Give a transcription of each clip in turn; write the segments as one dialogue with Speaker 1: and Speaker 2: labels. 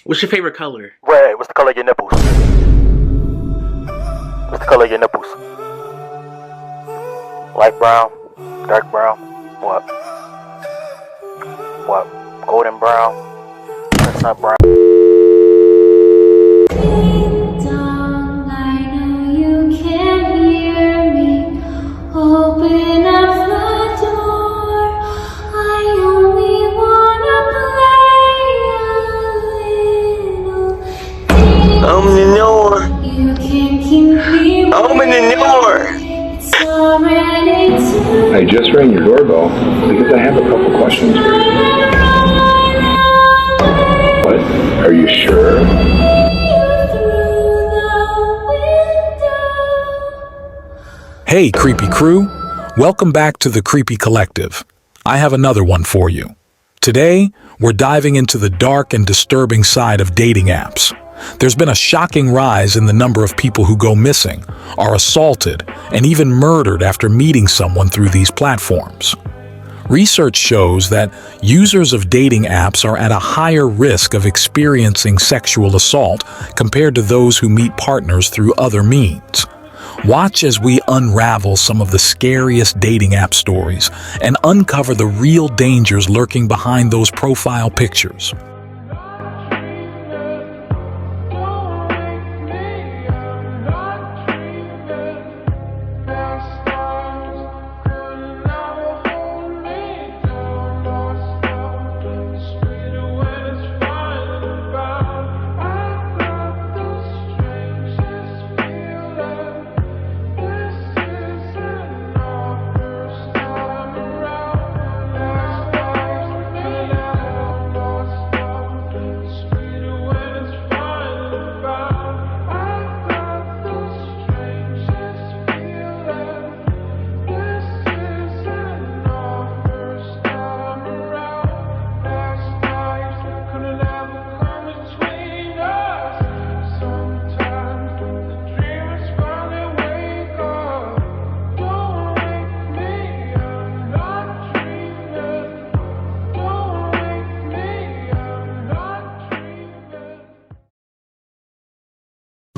Speaker 1: What's your favorite color?
Speaker 2: Red. What's the color of your nipples? What's the color of your nipples? Light brown? Dark brown? What? What? Golden brown? Chestnut brown?
Speaker 3: Open up the door. I only wanna play a little.
Speaker 2: Open the door.
Speaker 3: You can keep me.
Speaker 2: Open the door.
Speaker 3: It's already too.
Speaker 4: I just rang your doorbell because I have a couple questions for you. What? Are you sure?
Speaker 5: Hey, Creepy Crew. Welcome back to the Creepy Collective. I have another one for you. Today, we're diving into the dark and disturbing side of dating apps. There's been a shocking rise in the number of people who go missing, are assaulted, and even murdered after meeting someone through these platforms. Research shows that users of dating apps are at a higher risk of experiencing sexual assault compared to those who meet partners through other means. Watch as we unravel some of the scariest dating app stories and uncover the real dangers lurking behind those profile pictures.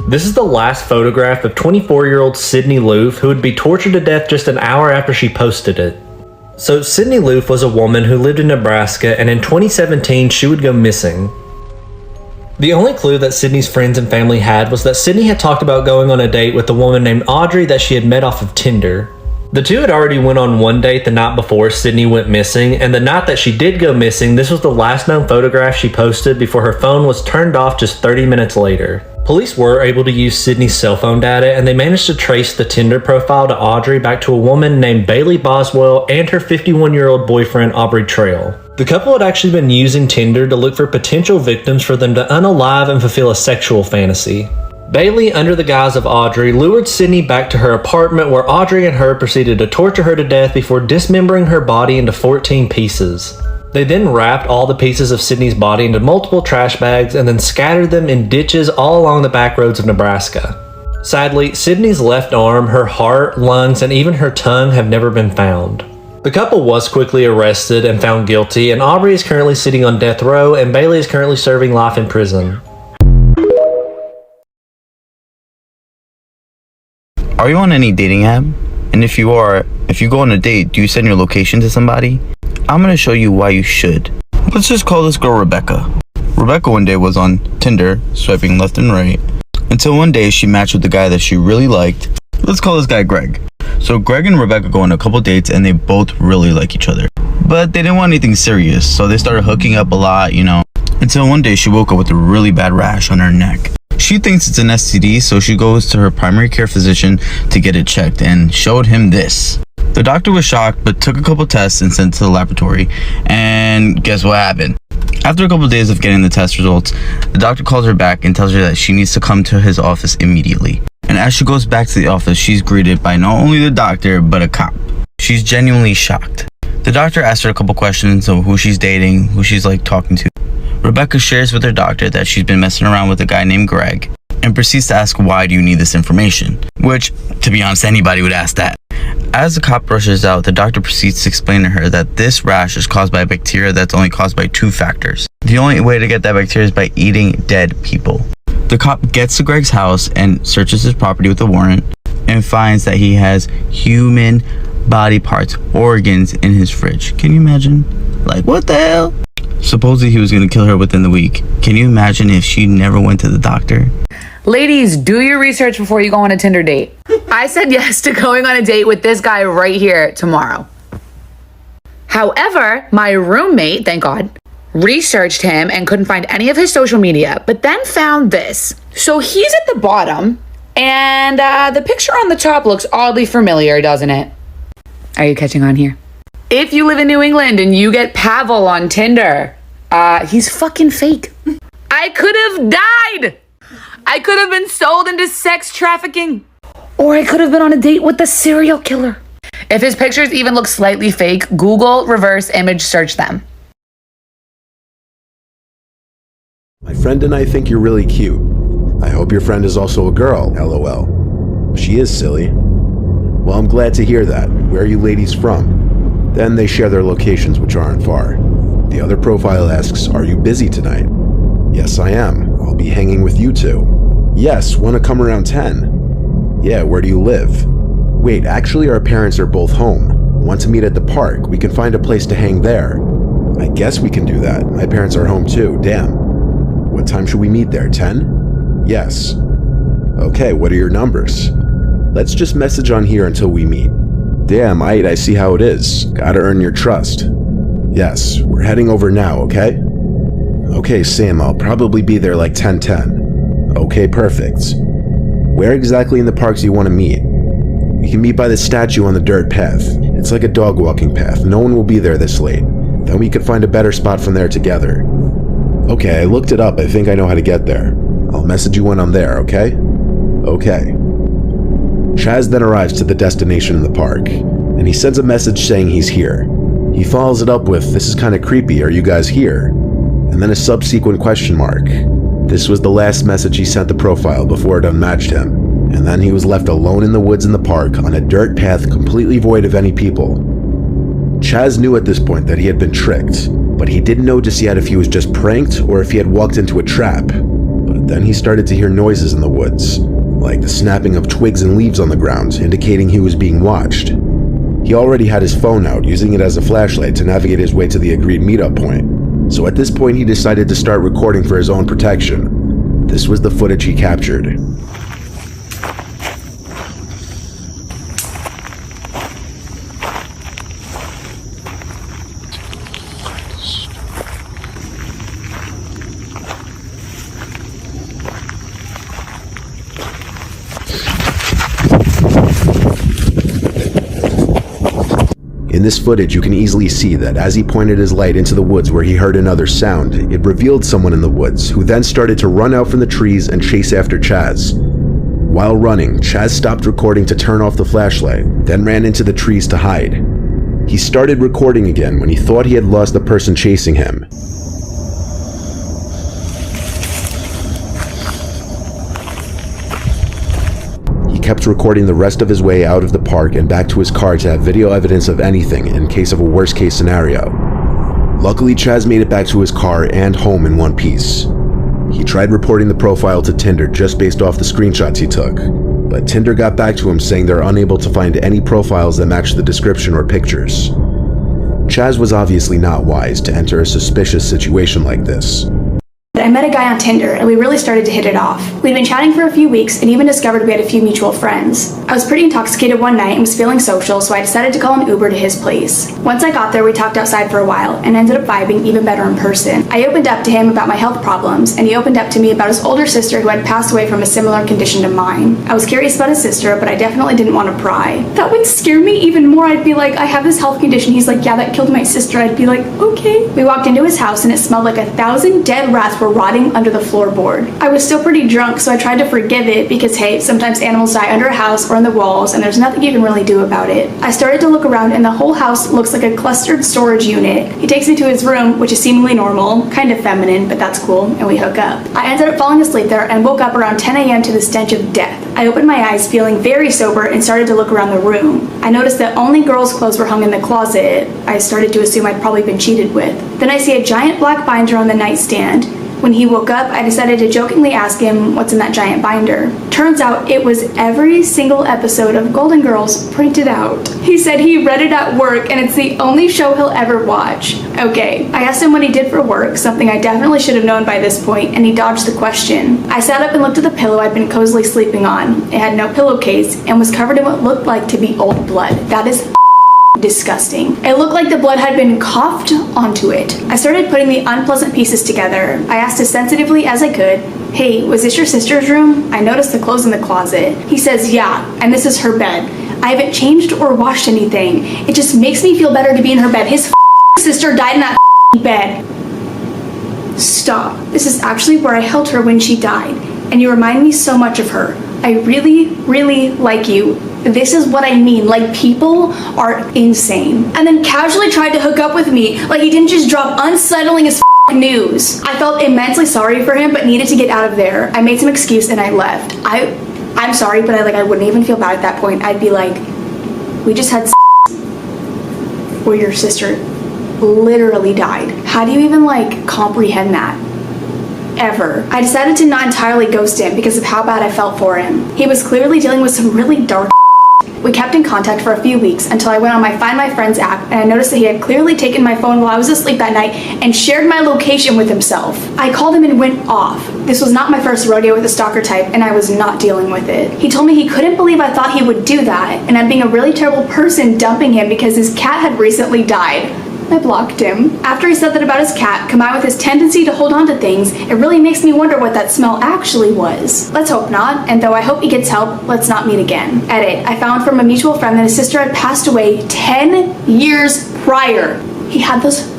Speaker 6: This is the last photograph of 24-year-old Sydney Loofe, who would be tortured to death just an hour after she posted it. So Sydney Loofe was a woman who lived in Nebraska, and in 2017 she would go missing. The only clue that Sydney's friends and family had was that Sydney had talked about going on a date with a woman named Audrey that she had met off of Tinder. The two had already went on one date the night before Sydney went missing, and the night that she did go missing, this was the last known photograph she posted before her phone was turned off just 30 minutes later. Police were able to use Sydney's cell phone data, and they managed to trace the Tinder profile to Audrey back to a woman named Bailey Boswell and her 51-year-old boyfriend Aubrey Trail. The couple had actually been using Tinder to look for potential victims for them to unalive and fulfill a sexual fantasy. Bailey, under the guise of Audrey, lured Sydney back to her apartment where Audrey and her proceeded to torture her to death before dismembering her body into 14 pieces. They then wrapped all the pieces of Sydney's body into multiple trash bags and then scattered them in ditches all along the back roads of Nebraska. Sadly, Sydney's left arm, her heart, lungs, and even her tongue have never been found. The couple was quickly arrested and found guilty, and Aubrey is currently sitting on death row and Bailey is currently serving life in prison.
Speaker 7: Are you on any dating app? And if you are, if you go on a date, do you send your location to somebody? I'm gonna show you why you should. Let's just call this girl Rebecca. Rebecca one day was on Tinder, swiping left and right, until one day she matched with the guy that she really liked. Let's call this guy Greg. So Greg and Rebecca go on a couple dates and they both really like each other. But they didn't want anything serious, so they started hooking up a lot, until one day she woke up with a really bad rash on her neck. She thinks it's an STD, so she goes to her primary care physician to get it checked and showed him this. The doctor was shocked, but took a couple tests and sent it to the laboratory. And guess what happened? After a couple of days of getting the test results, the doctor calls her back and tells her that she needs to come to his office immediately. And as she goes back to the office, she's greeted by not only the doctor, but a cop. She's genuinely shocked. The doctor asks her a couple questions of who she's dating, who she's talking to. Rebecca shares with her doctor that she's been messing around with a guy named Greg and proceeds to ask, why do you need this information? Which, to be honest, anybody would ask that. As the cop rushes out, the doctor proceeds to explain to her that this rash is caused by a bacteria that's only caused by two factors. The only way to get that bacteria is by eating dead people. The cop gets to Greg's house and searches his property with a warrant and finds that he has human body parts, organs in his fridge. Can you imagine? Like, what the hell? Supposedly he was gonna kill her within the week. Can you imagine if she never went to the doctor?
Speaker 1: Ladies, do your research before you go on a Tinder date. I said yes to going on a date with this guy right here tomorrow. However, my roommate, thank God, researched him and couldn't find any of his social media, but then found this. So he's at the bottom, and the picture on the top looks oddly familiar, doesn't it? Are you catching on here? If you live in New England and you get Pavel on Tinder, he's fucking fake. I could have died. I could have been sold into sex trafficking. Or I could have been on a date with a serial killer. If his pictures even look slightly fake, Google reverse image search them.
Speaker 8: My friend and I think you're really cute. I hope your friend is also a girl, LOL. She is silly. Well, I'm glad to hear that. Where are you ladies from? Then they share their locations, which aren't far. The other profile asks, are you busy tonight? Yes, I am. I'll be hanging with you two. Yes, wanna come around 10? Yeah, where do you live? Wait, actually our parents are both home. Want to meet at the park? We can find a place to hang there. I guess we can do that. My parents are home too, damn. What time should we meet there, 10? Yes. Okay, what are your numbers? Let's just message on here until we meet. Damn, I see how it is. Gotta earn your trust. Yes, we're heading over now, okay? Okay, Sam, I'll probably be there like 10:10. Okay, perfect. Where exactly in the park do you want to meet? We can meet by the statue on the dirt path. It's like a dog walking path. No one will be there this late. Then we could find a better spot from there together. Okay, I looked it up. I think I know how to get there. I'll message you when I'm there, okay? Okay. Chaz then arrives to the destination in the park, and he sends a message saying he's here. He follows it up with, this is kinda creepy, are you guys here? And then a subsequent question mark. This was the last message he sent the profile before it unmatched him, and then he was left alone in the woods in the park on a dirt path completely void of any people. Chaz knew at this point that he had been tricked, but he didn't know just yet if he was just pranked or if he had walked into a trap. But then he started to hear noises in the woods, like the snapping of twigs and leaves on the ground, indicating he was being watched. He already had his phone out, using it as a flashlight to navigate his way to the agreed meetup point. So at this point he decided to start recording for his own protection. This was the footage he captured. In this footage, you can easily see that as he pointed his light into the woods where he heard another sound, it revealed someone in the woods, who then started to run out from the trees and chase after Chaz. While running, Chaz stopped recording to turn off the flashlight, then ran into the trees to hide. He started recording again when he thought he had lost the person chasing him. He kept recording the rest of his way out of the park and back to his car to have video evidence of anything in case of a worst case scenario. Luckily, Chaz made it back to his car and home in one piece. He tried reporting the profile to Tinder just based off the screenshots he took, but Tinder got back to him saying they're unable to find any profiles that match the description or pictures. Chaz was obviously not wise to enter a suspicious situation like this.
Speaker 9: I met a guy on Tinder and we really started to hit it off. We'd been chatting for a few weeks and even discovered we had a few mutual friends. I was pretty intoxicated one night and was feeling social, so I decided to call an Uber to his place. Once I got there, we talked outside for a while and ended up vibing even better in person. I opened up to him about my health problems and he opened up to me about his older sister who had passed away from a similar condition to mine. I was curious about his sister, but I definitely didn't want to pry. That would scare me even more. I'd be like, I have this health condition. He's like, yeah, that killed my sister. I'd be like, okay. We walked into his house and it smelled like 1,000 dead rats were rotting under the floorboard. I was still pretty drunk, so I tried to forgive it because, hey, sometimes animals die under a house or in the walls, and there's nothing you can really do about it. I started to look around, and the whole house looks like a clustered storage unit. He takes me to his room, which is seemingly normal, kind of feminine, but that's cool, and we hook up. I ended up falling asleep there and woke up around 10 a.m. to the stench of death. I opened my eyes, feeling very sober, and started to look around the room. I noticed that only girls' clothes were hung in the closet. I started to assume I'd probably been cheated with. Then I see a giant black binder on the nightstand. When he woke up, I decided to jokingly ask him what's in that giant binder. Turns out it was every single episode of Golden Girls printed out. He said he read it at work and it's the only show he'll ever watch. Okay, I asked him what he did for work, something I definitely should have known by this point, and he dodged the question. I sat up and looked at the pillow I'd been cozily sleeping on. It had no pillowcase and was covered in what looked like to be old blood. That is disgusting. It looked like the blood had been coughed onto it. I started putting the unpleasant pieces together. I asked as sensitively as I could, "Hey, was this your sister's room? I noticed the clothes in the closet." He says, "Yeah, and this is her bed. I haven't changed or washed anything. It just makes me feel better to be in her bed. His sister died in that bed." Stop. This is actually where I held her when she died, and you remind me so much of her. I really, really like you. This is what I mean, like, people are insane. And then casually tried to hook up with me, like he didn't just drop unsettling as news. I felt immensely sorry for him, but needed to get out of there. I made some excuse and I left. I'm sorry, but I wouldn't even feel bad at that point. I'd be like, we just had where your sister literally died. How do you even comprehend that? Ever. I decided to not entirely ghost him because of how bad I felt for him. He was clearly dealing with some really dark. We kept in contact for a few weeks until I went on my Find My Friends app and I noticed that he had clearly taken my phone while I was asleep that night and shared my location with himself. I called him and went off. This was not my first rodeo with a stalker type and I was not dealing with it. He told me he couldn't believe I thought he would do that and I'm being a really terrible person dumping him because his cat had recently died. I blocked him. After he said that about his cat, combined with his tendency to hold on to things, it really makes me wonder what that smell actually was. Let's hope not, and though I hope he gets help, let's not meet again. Edit. I found from a mutual friend that his sister had passed away 10 years prior. He had those...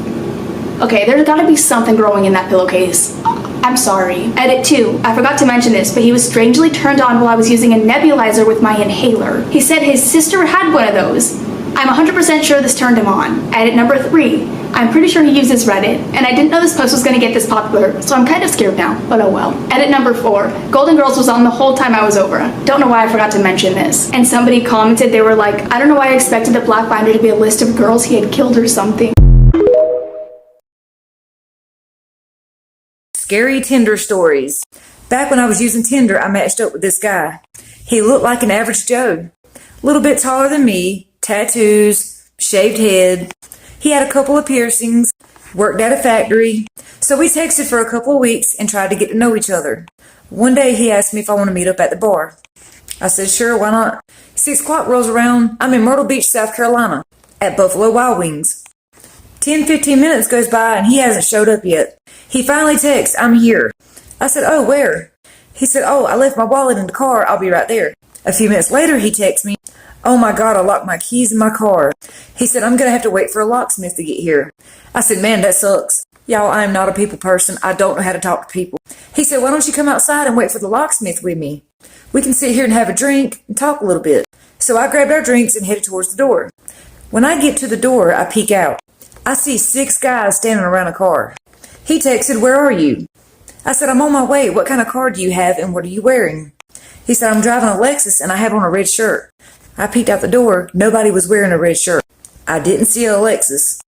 Speaker 9: Okay, there's gotta be something growing in that pillowcase. I'm sorry. Edit 2. I forgot to mention this, but he was strangely turned on while I was using a nebulizer with my inhaler. He said his sister had one of those. I'm 100% sure this turned him on. Edit number 3. I'm pretty sure he uses Reddit, and I didn't know this post was going to get this popular, so I'm kind of scared now, but oh well. Edit number 4. Golden Girls was on the whole time I was over. Don't know why I forgot to mention this. And somebody commented, they were like, I don't know why I expected the black binder to be a list of girls he had killed or something.
Speaker 10: Scary Tinder stories. Back when I was using Tinder, I matched up with this guy. He looked like an average Joe. A little bit taller than me. Tattoos, shaved head. He had a couple of piercings, worked at a factory. So we texted for a couple of weeks and tried to get to know each other. One day he asked me if I want to meet up at the bar. I said, sure, why not? 6 o'clock rolls around. I'm in Myrtle Beach, South Carolina, at Buffalo Wild Wings. 10-15 minutes goes by and he hasn't showed up yet. He finally texts, I'm here. I said, oh, where? He said, oh, I left my wallet in the car. I'll be right there. A few minutes later, he texts me, oh my God, I locked my keys in my car. He said, I'm going to have to wait for a locksmith to get here. I said, man, that sucks. Y'all, I am not a people person. I don't know how to talk to people. He said, why don't you come outside and wait for the locksmith with me? We can sit here and have a drink and talk a little bit. So I grabbed our drinks and headed towards the door. When I get to the door, I peek out. I see 6 guys standing around a car. He texted, where are you? I said, I'm on my way. What kind of car do you have and what are you wearing? He said, I'm driving a Lexus and I have on a red shirt. I peeked out the door. Nobody was wearing a red shirt. I didn't see a Lexus.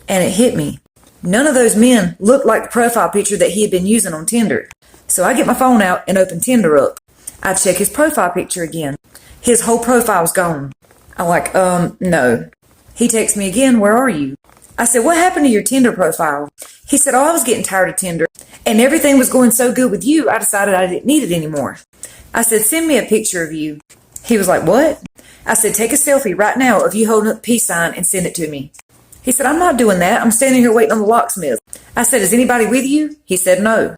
Speaker 10: And it hit me. None of those men looked like the profile picture that he had been using on Tinder. So I get my phone out and open Tinder up. I check his profile picture again. His whole profile's gone. I'm like, no. He texts me again, where are you? I said, what happened to your Tinder profile? He said, oh, I was getting tired of Tinder. And everything was going so good with you, I decided I didn't need it anymore. I said, send me a picture of you. He was like, what? I said, take a selfie right now of you holding up the peace sign and send it to me. He said, I'm not doing that. I'm standing here waiting on the locksmith. I said, is anybody with you? He said, no.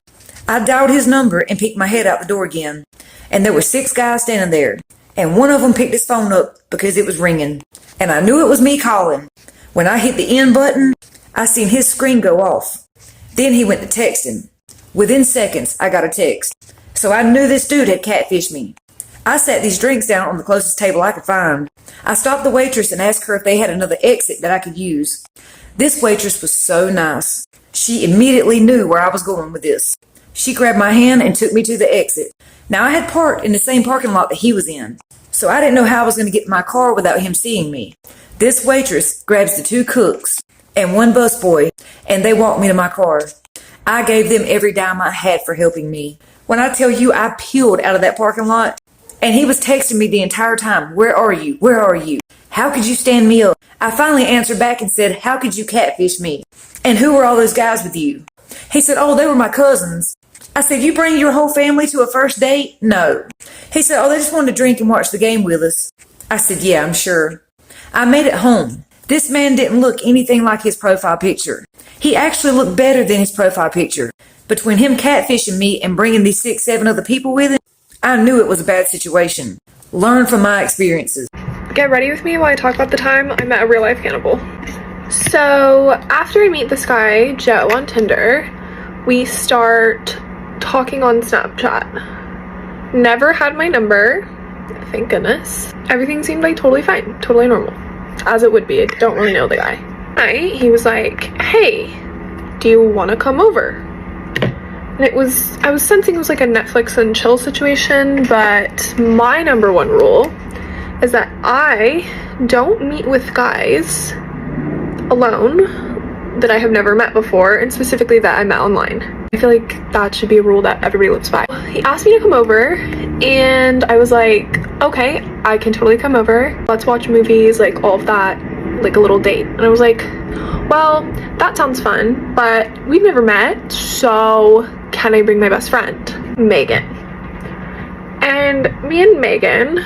Speaker 10: I dialed his number and peeked my head out the door again. And there were 6 guys standing there. And one of them picked his phone up because it was ringing. And I knew it was me calling. When I hit the end button, I seen his screen go off. Then he went to texting. Within seconds, I got a text. So I knew this dude had catfished me. I sat these drinks down on the closest table I could find. I stopped the waitress and asked her if they had another exit that I could use. This waitress was so nice. She immediately knew where I was going with this. She grabbed my hand and took me to the exit. Now, I had parked in the same parking lot that he was in, so I didn't know how I was going to get in my car without him seeing me. This waitress grabs the 2 cooks and 1 busboy, and they walked me to my car. I gave them every dime I had for helping me. When I tell you I peeled out of that parking lot, and he was texting me the entire time, "Where are you? Where are you? How could you stand me up?" I finally answered back and said, "How could you catfish me? And who were all those guys with you?" He said, "Oh, they were my cousins." I said, "You bring your whole family to a first date?" "No." He said, "Oh, they just wanted to drink and watch the game with us." I said, "Yeah, I'm sure." I made it home. This man didn't look anything like his profile picture. He actually looked better than his profile picture. Between him catfishing me and bringing these 6, 7 other people with him, I knew it was a bad situation. Learn from my experiences.
Speaker 11: Get ready with me while I talk about the time I met a real life cannibal. So after I meet this guy, Joe, on Tinder, we start talking on Snapchat. Never had my number, thank goodness. Everything seemed like totally fine, totally normal, as it would be. I don't really know the guy. He was like, "Hey, do you want to come over?" And I was sensing it was like a Netflix and chill situation, but my number one rule is that I don't meet with guys alone that I have never met before, and specifically that I met online. I feel like that should be a rule that everybody lives by. He asked me to come over, and I was like, okay, I can totally come over. Let's watch movies, like all of that, like a little date. And I was like, well, that sounds fun, but we've never met, so can I bring my best friend, Megan? And me and Megan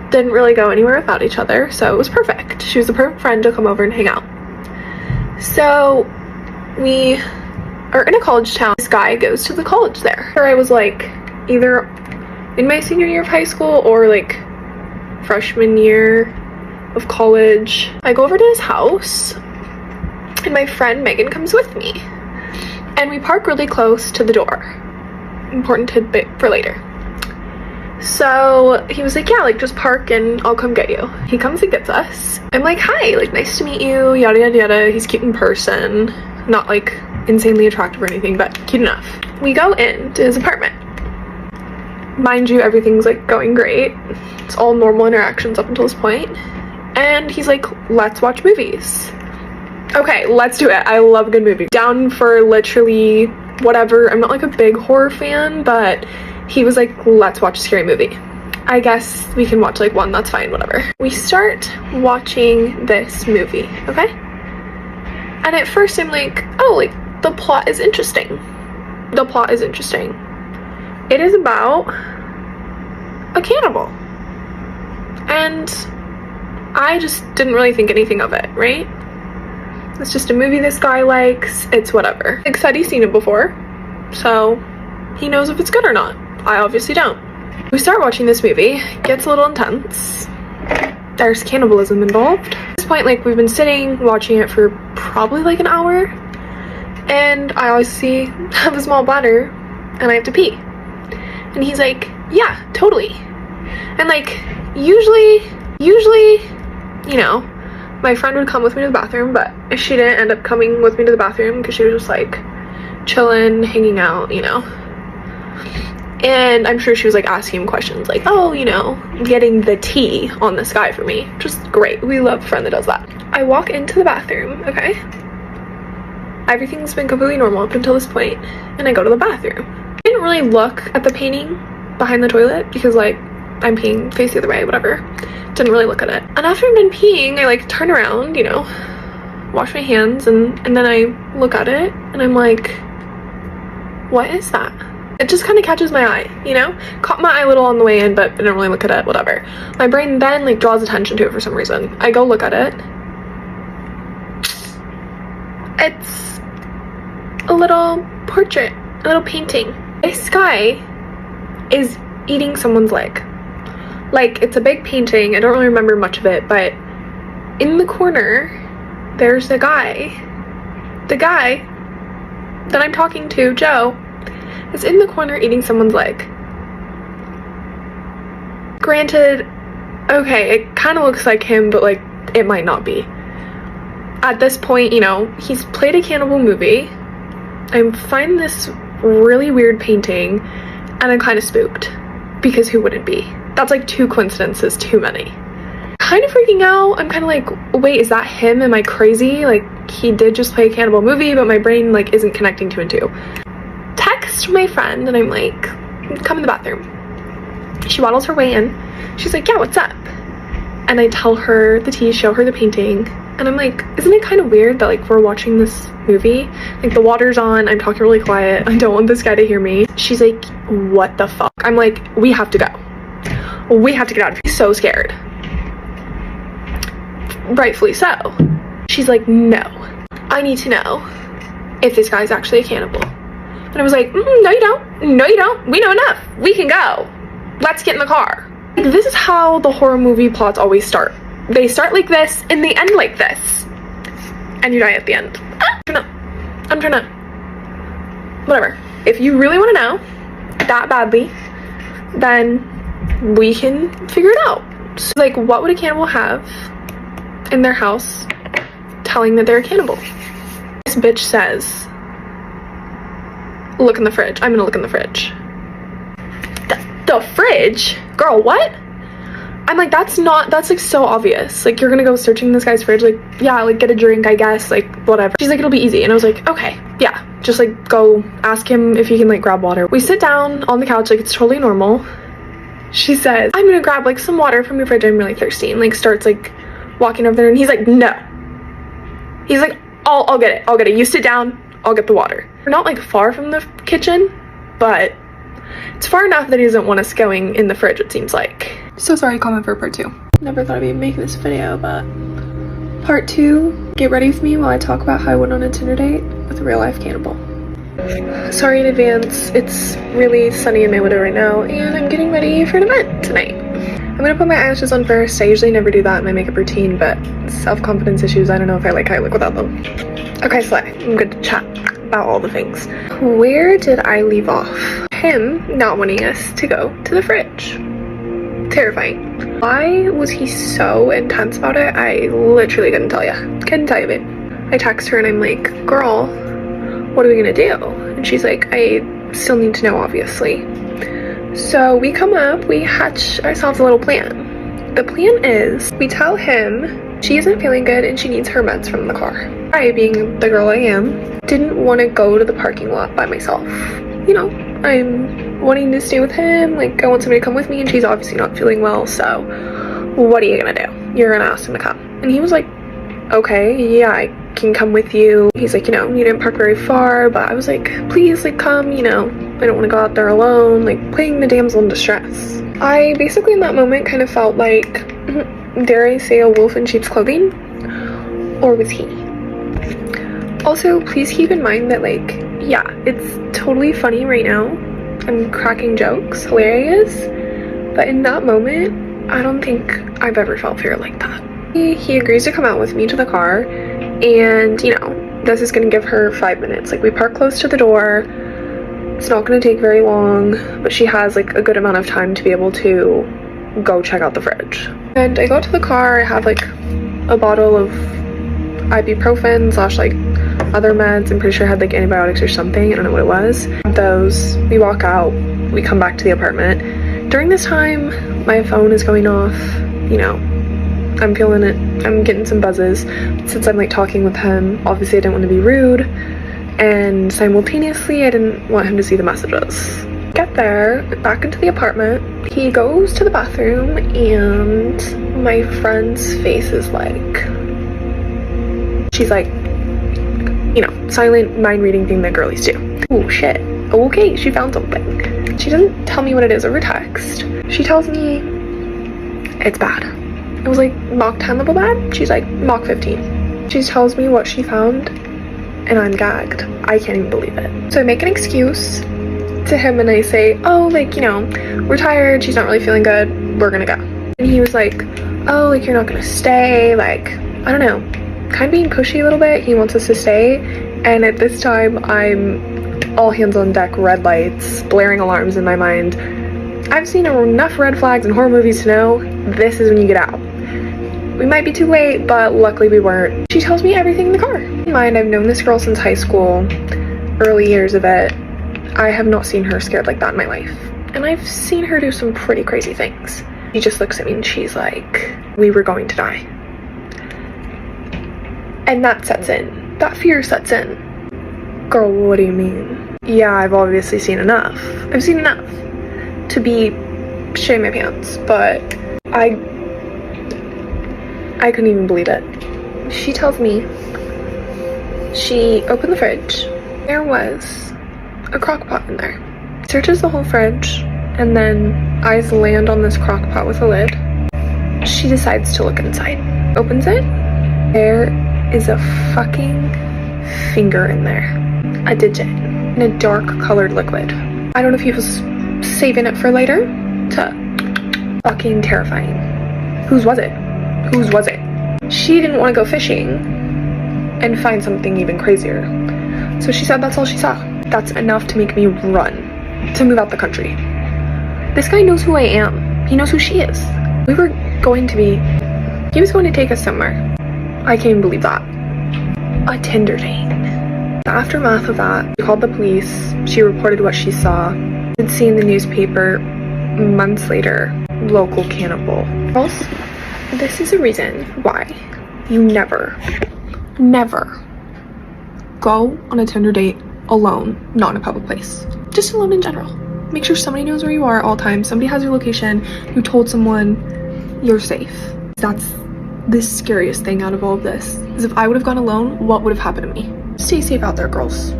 Speaker 11: didn't really go anywhere without each other, so it was perfect. She was a perfect friend to come over and hang out. So we are in a college town. This guy goes to the college there. I was like either in my senior year of high school or like freshman year of college. I go over to his house and my friend Megan comes with me, and we park really close to the door. Important tidbit for later. So he was like, yeah, like just park and I'll come get you. He comes and gets us. I'm like, hi, like nice to meet you, yada yada yada. He's cute in person, not like insanely attractive or anything, but cute enough. We go into his apartment. Mind you, everything's like going great. It's all normal interactions up until this point. And he's like, let's watch movies. Okay, let's do it. I love a good movie. Down for literally whatever. I'm not like a big horror fan, but he was like, let's watch a scary movie. I guess we can watch like one, that's fine, whatever. We start watching this movie, okay? And at first I'm like, oh, like the plot is interesting. The plot is interesting. It is about a cannibal. And I just didn't really think anything of it, right? It's just a movie this guy likes, it's whatever. Like said he's seen it before, so he knows if it's good or not. I obviously don't. We start watching this movie, gets a little intense. There's cannibalism involved. At this point, like we've been sitting watching it for probably like an hour, and I obviously have a small bladder and I have to pee. And he's like, yeah, totally. And like usually, you know, my friend would come with me to the bathroom, but she didn't end up coming with me to the bathroom because she was just like chilling, hanging out, you know. And I'm sure she was like asking him questions like, oh, you know, getting the tea on this guy for me. Just great. We love a friend that does that. I walk into the bathroom, okay? Everything's been completely normal up until this point, and I go to the bathroom. I didn't really look at the painting behind the toilet because like I'm peeing face the other way, whatever. Didn't really look at it. And after I'm done peeing, I like turn around, you know, wash my hands, and then I look at it and I'm like, what is that? It just kind of catches my eye, you know? Caught my eye a little on the way in, but I didn't really look at it, whatever. My brain then like draws attention to it for some reason. I go look at it. It's a little portrait, a little painting. This guy is eating someone's leg. Like, it's a big painting. I don't really remember much of it, but in the corner, there's a guy. The guy that I'm talking to, Joe, is in the corner eating someone's leg. Granted, okay, it kind of looks like him, but like it might not be. At this point, you know, he's played a cannibal movie. I find this really weird painting and I'm kind of spooked, because who wouldn't be? That's like 2 coincidences too many. Kind of freaking out. I'm kind of like, wait, is that him? Am I crazy? Like, he did just play a cannibal movie, but my brain like isn't connecting 2 and 2. Text my friend and I'm like, come in the bathroom. She waddles her way in. She's like, yeah, what's up? And I tell her the tea, show her the painting, and I'm like, isn't it kind of weird that like we're watching this movie? Like the water's on, I'm talking really quiet, I don't want this guy to hear me. She's like, what the fuck? I'm like, we have to go. We have to get out of here. So scared. Rightfully so. She's like, no, I need to know if this guy's actually a cannibal. And I was like, no you don't, no you don't, we know enough, we can go, let's get in the car. Like, this is how the horror movie plots always start. They start like this and they end like this, and you die at the end. I'm trying to whatever. If you really want to know that badly, then we can figure it out. So like, what would a cannibal have in their house telling that they're a cannibal? This bitch says, look in the fridge. I'm gonna look in the fridge. The fridge? Girl, what? I'm like, that's like so obvious. Like, you're gonna go searching this guy's fridge, like, yeah, like get a drink, I guess, like whatever. She's like, it'll be easy. And I was like, okay, yeah, just like go ask him if he can like grab water. We sit down on the couch like it's totally normal. She says, I'm gonna grab like some water from your fridge, I'm really thirsty, and like starts like walking over there, and he's like, no. He's like, I'll get it, you sit down, I'll get the water. We're not like far from the kitchen, but it's far enough that he doesn't want us going in the fridge, it seems like. So sorry, comment for part 2. Never thought I'd be making this video, but part 2, get ready with me while I talk about how I went on a Tinder date with a real life cannibal. Sorry in advance, it's really sunny in my window right now, and I'm getting ready for an event tonight. I'm gonna put my eyelashes on first. I usually never do that in my makeup routine, but self-confidence issues, I don't know if I like how I look without them. Okay, so I'm good to chat about all the things. Where did I leave off? Him not wanting us to go to the fridge. Terrifying. Why was he so intense about it? I literally couldn't tell you. Couldn't tell you, babe. I text her and I'm like, girl, what are we gonna do? And she's like, I still need to know, obviously. So we come up, we hatch ourselves a little plan. The plan is, we tell him she isn't feeling good and she needs her meds from the car. I, being the girl I am, didn't want to go to the parking lot by myself. You know, I'm wanting to stay with him, like I want somebody to come with me, and she's obviously not feeling well, so what are you gonna do? You're gonna ask him to come. And he was like, okay, yeah, I can come with you. He's like, you know, you didn't park very far, but I was like, please, like, come, you know, I don't want to go out there alone, like, playing the damsel in distress. I basically in that moment kind of felt like, dare I say, a wolf in sheep's clothing? Or was he? Also, please keep in mind that, like, yeah, it's totally funny right now. I'm cracking jokes, hilarious, but in that moment, I don't think I've ever felt fear like that. He agrees to come out with me to the car, and, you know, this is gonna give her 5 minutes. Like, we park close to the door, it's not gonna take very long, but she has, like, a good amount of time to be able to go check out the fridge. And I go to the car, I have, like, a bottle of ibuprofen / like, other meds. I'm pretty sure I had, like, antibiotics or something, I don't know what it was. Those, we walk out, we come back to the apartment. During this time, my phone is going off, you know, I'm feeling it, I'm getting some buzzes. Since I'm like talking with him, obviously I didn't want to be rude, and simultaneously I didn't want him to see the messages. Get there, back into the apartment, he goes to the bathroom, and my friend's face is like, she's like, you know, silent mind reading thing that girlies do. Oh shit, okay, she found something. She doesn't tell me what it is over text. She tells me it's bad. I was like, Mach 10 level bad? She's like, Mach 15. She tells me what she found, and I'm gagged. I can't even believe it. So I make an excuse to him, and I say, oh, like, you know, we're tired, she's not really feeling good, we're gonna go. And he was like, oh, like, you're not gonna stay, like, I don't know, kind of being pushy a little bit. He wants us to stay, and at this time, I'm all hands on deck red lights, blaring alarms in my mind. I've seen enough red flags in horror movies to know this is when you get out. We might be too late, but luckily we weren't. She tells me everything in the car. Keep in mind, I've known this girl since high school, early years of it. I have not seen her scared like that in my life. And I've seen her do some pretty crazy things. She just looks at me and she's like, we were going to die. And that sets in. That fear sets in. Girl, what do you mean? Yeah, I've obviously seen enough. I've seen enough to be shitting my pants, but I couldn't even believe it. She tells me she opened the fridge. There was a crock pot in there. Searches the whole fridge, and then eyes land on this crock pot with a lid. She decides to look inside. Opens it. There is a fucking finger in there. A digit in a dark colored liquid. I don't know if he was saving it for later. Fucking terrifying. Whose was it? Whose was it? She didn't want to go fishing and find something even crazier. So she said that's all she saw. That's enough to make me run, to move out the country. This guy knows who I am. He knows who she is. He was going to take us somewhere. I can't even believe that. A Tinder date. The aftermath of that, she called the police. She reported what she saw. I'd seen the newspaper months later. Local cannibal. Girls, this is a reason why you never go on a Tinder date alone, not in a public place. Just alone in general. Make sure somebody knows where you are at all times. Somebody has your location. You told someone you're safe. That's the scariest thing out of all of this. Because if I would have gone alone, what would have happened to me? Stay safe out there, girls.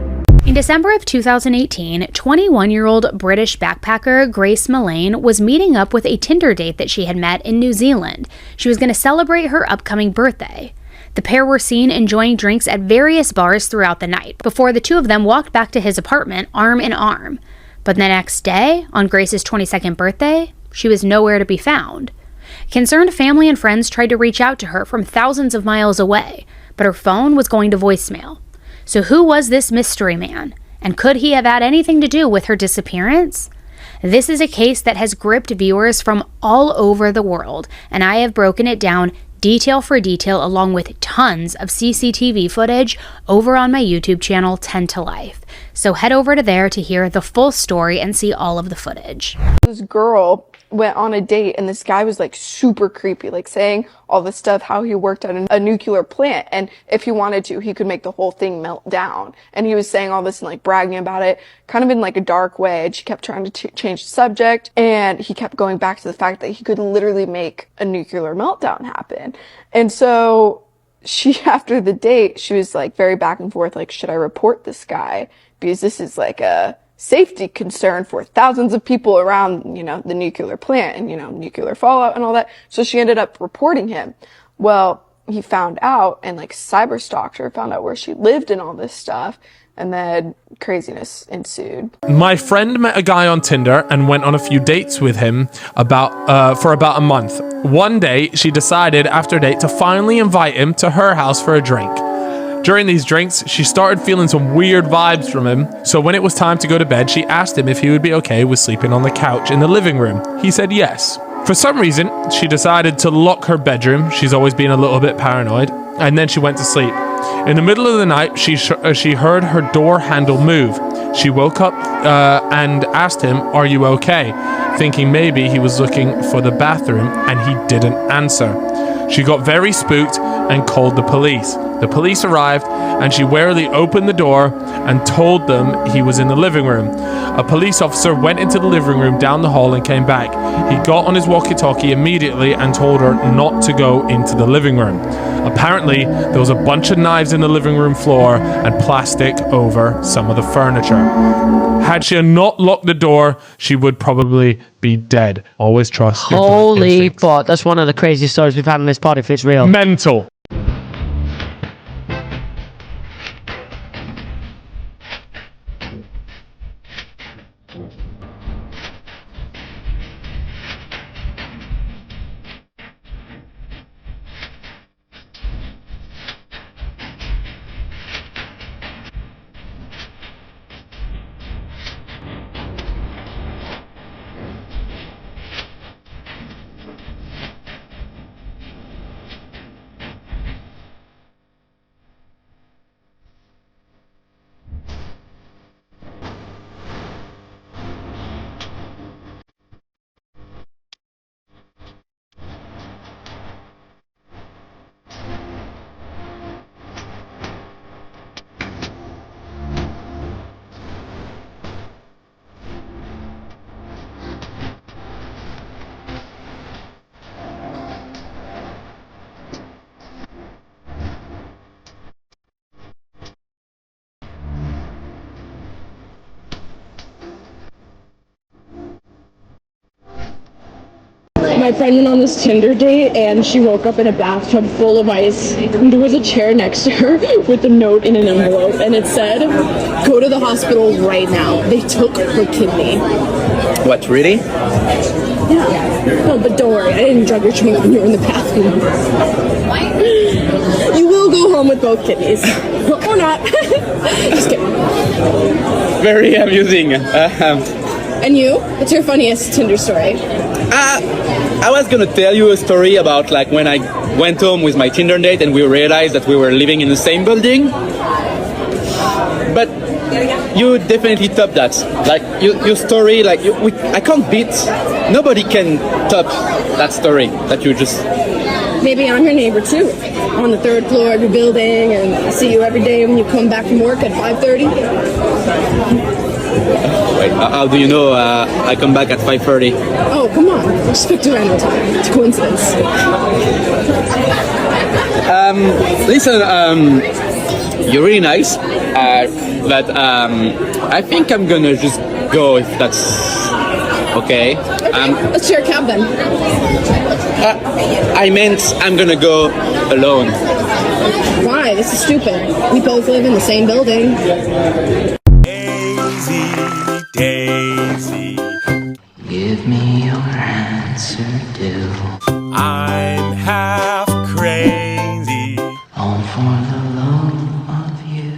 Speaker 12: In December of 2018, 21-year-old British backpacker Grace Millane was meeting up with a Tinder date that she had met in New Zealand. She was going to celebrate her upcoming birthday. The pair were seen enjoying drinks at various bars throughout the night, before the two of them walked back to his apartment arm in arm. But the next day, on Grace's 22nd birthday, she was nowhere to be found. Concerned family and friends tried to reach out to her from thousands of miles away, but her phone was going to voicemail. So who was this mystery man? And could he have had anything to do with her disappearance? This is a case that has gripped viewers from all over the world, and I have broken it down detail for detail along with tons of CCTV footage over on my YouTube channel 10 to Life. So head over to there to hear the full story and see all of the footage.
Speaker 13: This girl went on a date and this guy was like super creepy, like saying all this stuff, how he worked at a nuclear plant, and if he wanted to, he could make the whole thing melt down. And he was saying all this and like bragging about it, kind of in like a dark way. And she kept trying to change the subject, and he kept going back to the fact that he could literally make a nuclear meltdown happen. And so she, after the date, she was like very back and forth, like, should I report this guy? Because this is like a safety concern for thousands of people around, you know, the nuclear plant and, you know, nuclear fallout and all that. So she ended up reporting him. Well, he found out and like cyber stalked her, found out where she lived and all this stuff. And then craziness ensued.
Speaker 14: My friend met a guy on Tinder and went on a few dates with him for about a month. One day, she decided after a date to finally invite him to her house for a drink. During these drinks, she started feeling some weird vibes from him, so when it was time to go to bed, she asked him if he would be okay with sleeping on the couch in the living room. He said yes. For some reason, she decided to lock her bedroom. She's always been a little bit paranoid. And then she went to sleep. In the middle of the night, she heard her door handle move. She woke up and asked him, "Are you okay?" thinking maybe he was looking for the bathroom, and he didn't answer. She got very spooked and called the police. The police arrived, and she warily opened the door and told them he was in the living room. A police officer went into the living room down the hall and came back. He got on his walkie-talkie immediately and told her not to go into the living room. Apparently, there was a bunch of knives in the living room floor and plastic over some of the furniture. Had she not locked the door, she would probably be dead. Always trust your
Speaker 15: Holy fuck, that's one of the craziest stories we've had on this pod if it's real.
Speaker 14: Mental.
Speaker 16: My friend went on this Tinder date and she woke up in a bathtub full of ice. And there was a chair next to her with a note in an envelope and it said, "Go to the hospital right now. They took her kidney."
Speaker 17: What, really?
Speaker 16: Yeah. No, but don't worry. I didn't drug your drink when you were in the bathroom. You will go home with both kidneys. Or not. Just kidding.
Speaker 17: Very amusing.
Speaker 16: And you? What's your funniest Tinder story?
Speaker 17: I was gonna tell you a story about like when I went home with my Tinder date and we realized that we were living in the same building. But you definitely top that. Like your story, like I can't beat. Nobody can top that story that you just.
Speaker 16: Maybe I'm your neighbor too. On the 3rd floor of your building, and I see you every day when you come back from work at 5:30.
Speaker 17: Wait, how do you know I come back at 5:30?
Speaker 16: Oh, come on. Respect to random time. It's a coincidence.
Speaker 17: Listen, you're really nice, but I think I'm gonna just go if that's okay.
Speaker 16: Let's share a cab then.
Speaker 17: I meant I'm gonna go alone.
Speaker 16: Why? This is stupid. We both live in the same building.
Speaker 18: Daisy, give me your answer, do. I'm half crazy. All for the love of you.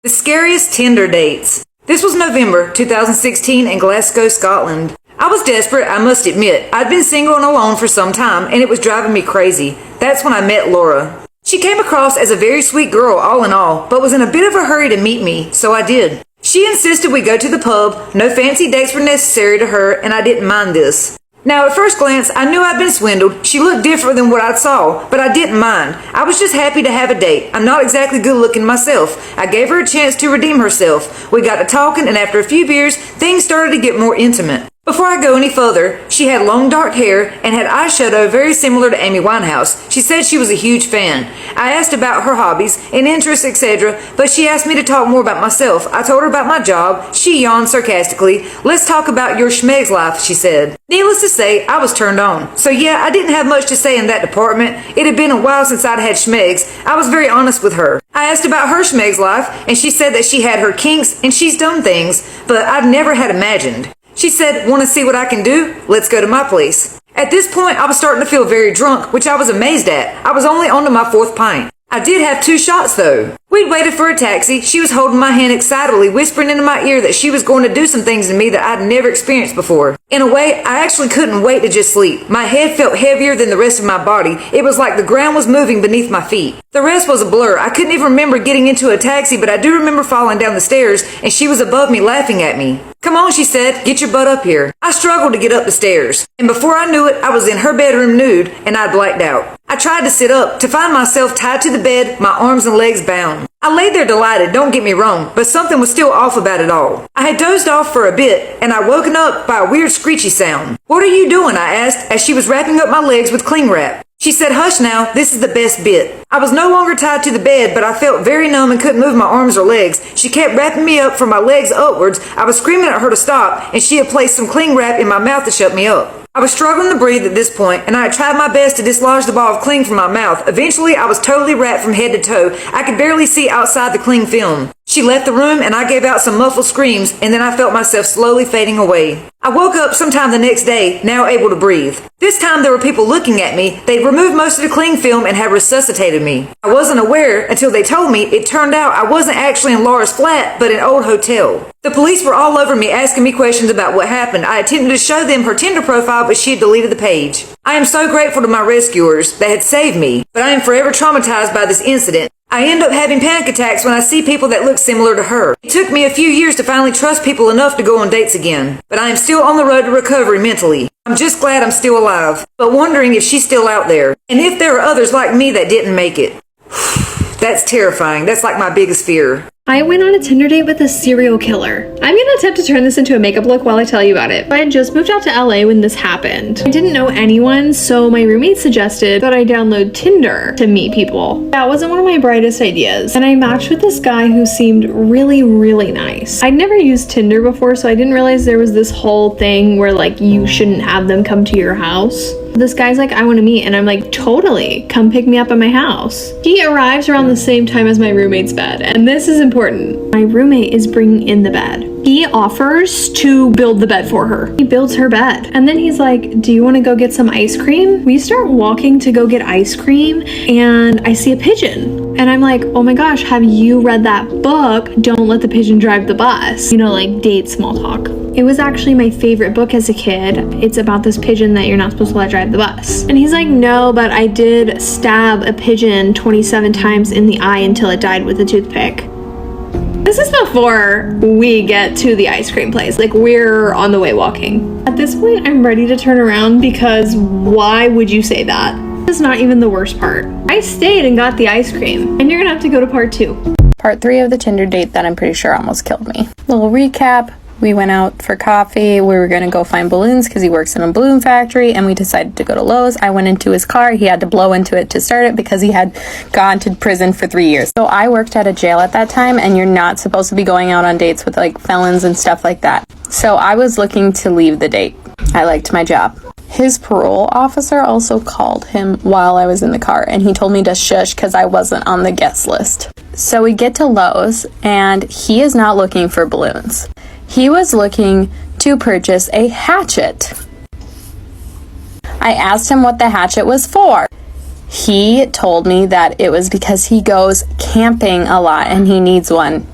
Speaker 10: The scariest Tinder dates. This was November 2016 in Glasgow, Scotland. I was desperate, I must admit. I'd been single and alone for some time, and it was driving me crazy. That's when I met Laura. She came across as a very sweet girl, all in all, but was in a bit of a hurry to meet me, so I did. She insisted we go to the pub, no fancy dates were necessary to her, and I didn't mind this. Now, at first glance, I knew I'd been swindled. She looked different than what I saw, but I didn't mind. I was just happy to have a date. I'm not exactly good looking myself. I gave her a chance to redeem herself. We got to talking, and after a few beers, things started to get more intimate. Before I go any further, she had long dark hair and had eyeshadow very similar to Amy Winehouse. She said she was a huge fan. I asked about her hobbies and interests, etc., but she asked me to talk more about myself. I told her about my job. She yawned sarcastically. "Let's talk about your schmeg's life," she said. Needless to say, I was turned on. So yeah, I didn't have much to say in that department. It had been a while since I'd had schmegs. I was very honest with her. I asked about her schmeg's life, and she said that she had her kinks and she's done things, but I've never had imagined. She said, "Want to see what I can do? Let's go to my place." At this point, I was starting to feel very drunk, which I was amazed at. I was only on to my 4th pint. I did have 2 shots though. We'd waited for a taxi. She was holding my hand excitedly, whispering into my ear that she was going to do some things to me that I'd never experienced before. In a way, I actually couldn't wait to just sleep. My head felt heavier than the rest of my body. It was like the ground was moving beneath my feet. The rest was a blur. I couldn't even remember getting into a taxi, but I do remember falling down the stairs, and she was above me laughing at me. "Come on," she said, "get your butt up here." I struggled to get up the stairs, and before I knew it, I was in her bedroom nude, and I'd blacked out. I tried to sit up, to find myself tied to the bed, my arms and legs bound. I laid there delighted, don't get me wrong, but something was still off about it all. I had dozed off for a bit, and I woken up by a weird screechy sound. "What are you doing?" I asked, as she was wrapping up my legs with cling wrap. She said, "Hush now, this is the best bit." I was no longer tied to the bed, but I felt very numb and couldn't move my arms or legs. She kept wrapping me up from my legs upwards. I was screaming at her to stop, and she had placed some cling wrap in my mouth to shut me up. I was struggling to breathe at this point, and I had tried my best to dislodge the ball of cling from my mouth. Eventually, I was totally wrapped from head to toe. I could barely see outside the cling film. She left the room, and I gave out some muffled screams, and then I felt myself slowly fading away. I woke up sometime the next day, now able to breathe. This time there were people looking at me. They'd removed most of the cling film and had resuscitated me. I wasn't aware until they told me it turned out I wasn't actually in Laura's flat, but an old hotel. The police were all over me asking me questions about what happened. I attempted to show them her Tinder profile, but she had deleted the page. I am so grateful to my rescuers. They had saved me, but I am forever traumatized by this incident. I end up having panic attacks when I see people that look similar to her. It took me a few years to finally trust people enough to go on dates again, but I am still on the road to recovery mentally. I'm just glad I'm still alive, but wondering if she's still out there, and if there are others like me that didn't make it. That's terrifying. That's like my biggest fear.
Speaker 11: I went on a Tinder date with a serial killer. I'm gonna attempt to turn this into a makeup look while I tell you about it. I had just moved out to LA when this happened. I didn't know anyone, so my roommate suggested that I download Tinder to meet people. That wasn't one of my brightest ideas, and I matched with this guy who seemed really, really nice. I'd never used Tinder before, so I didn't realize there was this whole thing where like you shouldn't have them come to your house. This guy's like, I want to meet, and I'm like, totally, come pick me up at my house. He arrives around the same time as my roommate's bed, and this is important. My roommate is bringing in the bed. He offers to build the bed for her. He builds her bed, and then he's like, do you want to go get some ice cream? We start walking to go get ice cream, and I see a pigeon. And I'm like, oh my gosh, have you read that book, Don't Let the Pigeon Drive the Bus? You know, like date small talk. It was actually my favorite book as a kid. It's about this pigeon that you're not supposed to let drive the bus. And he's like, no, but I did stab a pigeon 27 times in the eye until it died with a toothpick. This is before we get to the ice cream place. Like, we're on the way walking. At this point, I'm ready to turn around because why would you say that? This is not even the worst part. I stayed and got the ice cream, and you're gonna have to go to part 2.
Speaker 19: Part 3 of the Tinder date that I'm pretty sure almost killed me. Little recap. We went out for coffee. We were going to go find balloons because he works in a balloon factory, and we decided to go to Lowe's. I went into his car. He had to blow into it to start it because he had gone to prison for 3 years. So I worked at a jail at that time, and you're not supposed to be going out on dates with like felons and stuff like that. So I was looking to leave the date. I liked my job. His parole officer also called him while I was in the car, and he told me to shush because I wasn't on the guest list. So we get to Lowe's, and he is not looking for balloons. He was looking to purchase a hatchet. I asked him what the hatchet was for. He told me that it was because he goes camping a lot and he needs one.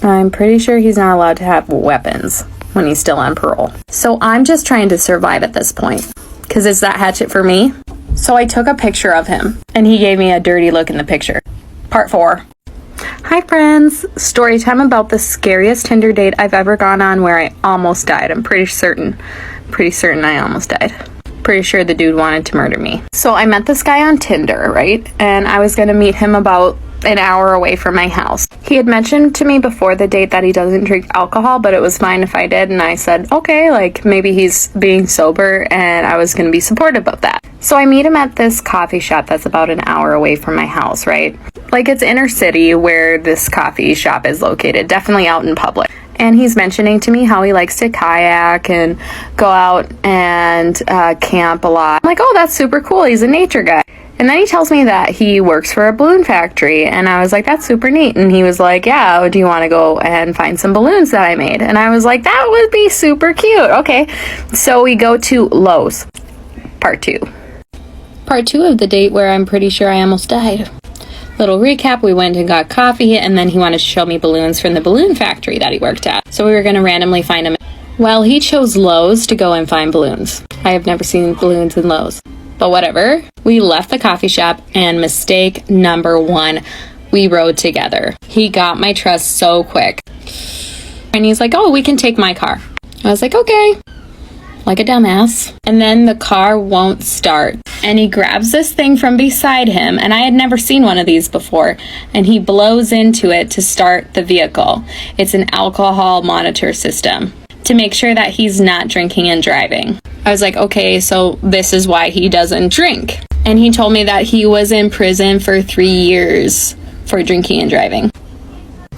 Speaker 19: I'm pretty sure he's not allowed to have weapons when he's still on parole. So I'm just trying to survive at this point. Because is that hatchet for me? So I took a picture of him, and he gave me a dirty look in the picture. Part 4. Hi friends! Story time about the scariest Tinder date I've ever gone on where I almost died. I'm pretty certain I almost died. Pretty sure the dude wanted to murder me. So I met this guy on Tinder, right? And I was gonna meet him about an hour away from my house. He had mentioned to me before the date that he doesn't drink alcohol, but it was fine if I did, and I said, okay, like maybe he's being sober, and I was gonna be supportive of that. So I meet him at this coffee shop that's about an hour away from my house, right? Like it's inner city where this coffee shop is located, definitely out in public. And he's mentioning to me how he likes to kayak and go out and camp a lot. I'm like, oh, that's super cool. He's a nature guy. And then he tells me that he works for a balloon factory. And I was like, that's super neat. And he was like, yeah, do you want to go and find some balloons that I made? And I was like, that would be super cute. Okay. So we go to Lowe's. Part 2. Part 2 of the date where I'm pretty sure I almost died. Little recap, we went and got coffee, and then he wanted to show me balloons from the balloon factory that he worked at. So we were going to randomly find him. Well, he chose Lowe's to go and find balloons. I have never seen balloons in Lowe's. But whatever. We left the coffee shop, and mistake number 1, we rode together. He got my trust so quick. And he's like, oh, we can take my car. I was like, okay. Like a dumbass. And then the car won't start. And he grabs this thing from beside him, and I had never seen one of these before, and he blows into it to start the vehicle. It's an alcohol monitor system to make sure that he's not drinking and driving. I was like, okay, so this is why he doesn't drink. And he told me that he was in prison for 3 years for drinking and driving.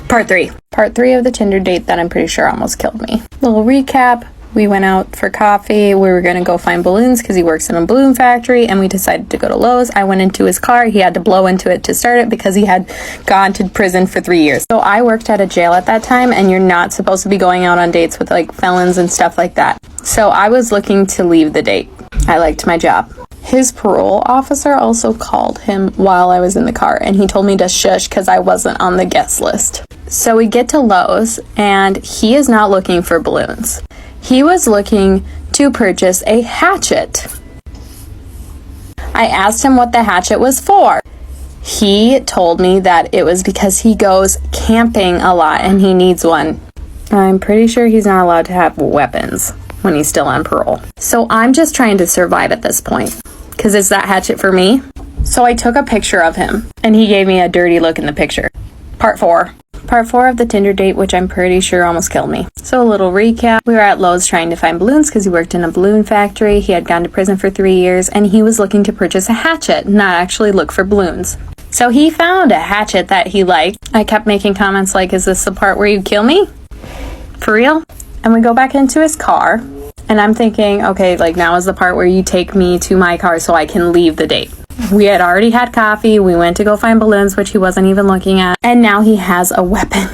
Speaker 19: Part 3. Part 3 of the Tinder date that I'm pretty sure almost killed me. Little recap. We went out for coffee. We were going to go find balloons because he works in a balloon factory, and we decided to go to Lowe's. I went into his car. He had to blow into it to start it because he had gone to prison for 3 years. So I worked at a jail at that time, and you're not supposed to be going out on dates with like felons and stuff like that. So I was looking to leave the date. I liked my job. His parole officer also called him while I was in the car, and he told me to shush because I wasn't on the guest list. So we get to Lowe's, and he is not looking for balloons. He was looking to purchase a hatchet. I asked him what the hatchet was for. He told me that it was because he goes camping a lot and he needs one. I'm pretty sure he's not allowed to have weapons when he's still on parole. So I'm just trying to survive at this point. Because is that hatchet for me? So I took a picture of him, and he gave me a dirty look in the picture. Part 4. Part 4 of the Tinder date, which I'm pretty sure almost killed me. So a little recap. We were at Lowe's trying to find balloons because he worked in a balloon factory. He had gone to prison for 3 years and he was looking to purchase a hatchet, not actually look for balloons. So he found a hatchet that he liked. I kept making comments like, is this the part where you kill me? For real? And we go back into his car and I'm thinking, okay, like now is the part where you take me to my car so I can leave the date. We had already had coffee. We went to go find balloons, which he wasn't even looking at. And now he has a weapon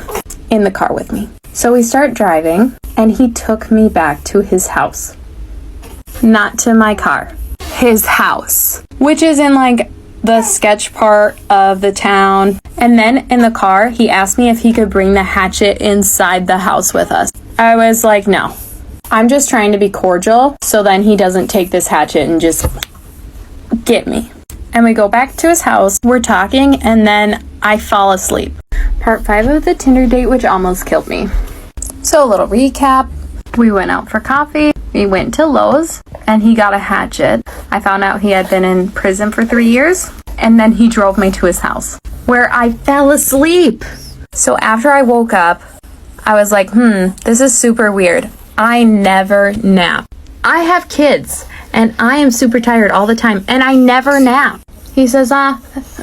Speaker 19: in the car with me. So we start driving and he took me back to his house. Not to my car. His house. Which is in like the sketch part of the town. And then in the car, he asked me if he could bring the hatchet inside the house with us. I was like, no. I'm just trying to be cordial so then he doesn't take this hatchet and just get me. And we go back to his house, we're talking, and then I fall asleep. Part 5 of the Tinder date, which almost killed me. So a little recap. We went out for coffee, we went to Lowe's, and he got a hatchet. I found out he had been in prison for 3 years, and then he drove me to his house, where I fell asleep. So after I woke up, I was like, this is super weird. I never nap. I have kids. And I am super tired all the time, and I never nap. He says,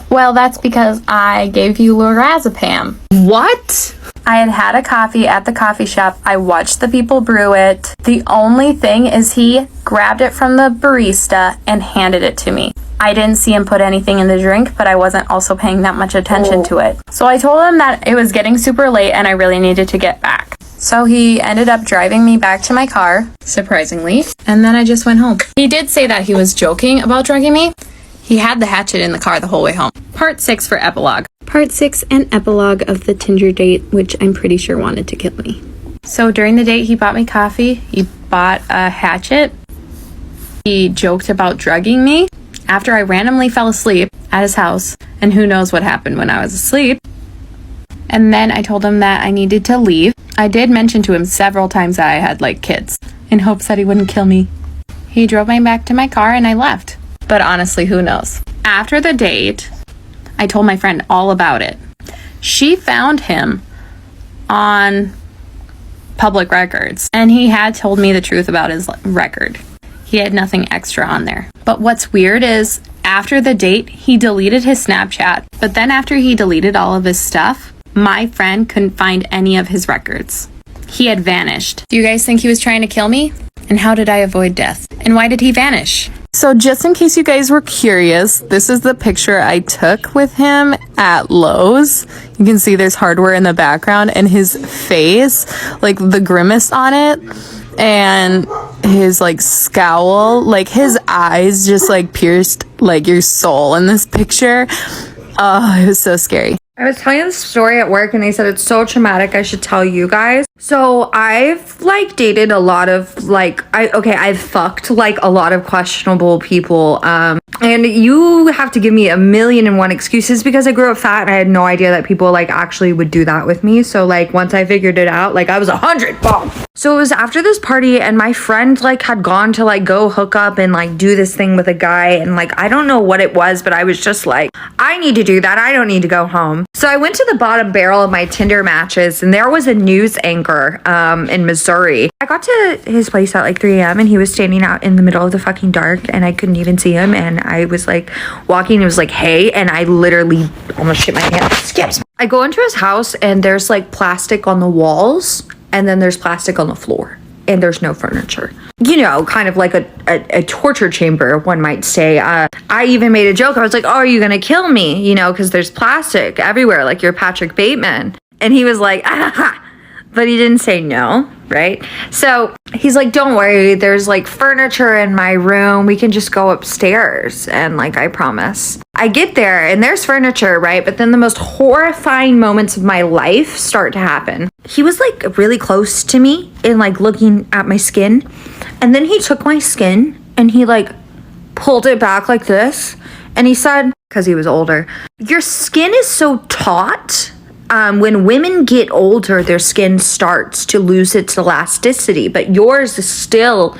Speaker 19: well, that's because I gave you lorazepam. What? I had had a coffee at the coffee shop. I watched the people brew it. The only thing is he grabbed it from the barista and handed it to me. I didn't see him put anything in the drink, but I wasn't also paying that much attention to it. So I told him that it was getting super late and I really needed to get back. So he ended up driving me back to my car, surprisingly, and then I just went home. He did say that he was joking about drugging me. He had the hatchet in the car the whole way home. Part 6 for epilogue. Part 6 and epilogue of the Tinder date, which I'm pretty sure wanted to kill me. So during the date, he bought me coffee. He bought a hatchet. He joked about drugging me after I randomly fell asleep at his house, and who knows what happened when I was asleep. And then I told him that I needed to leave. I did mention to him several times that I had like kids in hopes that he wouldn't kill me. He drove me back to my car and I left. But honestly, who knows? After the date, I told my friend all about it. She found him on public records and he had told me the truth about his record. He had nothing extra on there. But what's weird is after the date, he deleted his Snapchat. But then after he deleted all of his stuff, my friend couldn't find any of his records. He had vanished. Do you guys think he was trying to kill me? And how did I avoid death? And why did he vanish? So just in case you guys were curious, this is the picture I took with him at Lowe's. You can see there's hardware in the background and his face, like the grimace on it, and his like scowl, like his eyes just like pierced like your soul in this picture. Oh, it was so scary.
Speaker 20: I was telling this story at work and they said it's so traumatic I should tell you guys. So I've like dated a lot of like I've fucked like a lot of questionable people. And you have to give me 1,000,001 excuses because I grew up fat and I had no idea that people like actually would do that with me. So like once I figured it out, like I was 100 bomb. So it was after this party and my friend like had gone to like go hook up and like do this thing with a guy and like I don't know what it was, but I was just like, I need to do that. I don't need to go home. So I went to the bottom barrel of my Tinder matches and there was a news anchor in Missouri. I got to his place at like 3 a.m. and he was standing out in the middle of the fucking dark and I couldn't even see him and I was like walking and it was like, hey, and I literally almost shit my pants. Skips. I go into his house and there's like plastic on the walls and then there's plastic on the floor and there's no furniture. You know, kind of like a torture chamber, one might say. I even made a joke. I was like, oh, are you gonna kill me? You know, because there's plastic everywhere, like you're Patrick Bateman. And he was like, ah, but he didn't say no, right? So he's like, don't worry, there's like furniture in my room. We can just go upstairs. And like, I promise. I get there and there's furniture, right? But then the most horrifying moments of my life start to happen. He was like really close to me and like looking at my skin. And then he took my skin and he like pulled it back like this. And he said, because he was older, your skin is so taut. When women get older, their skin starts to lose its elasticity, but yours still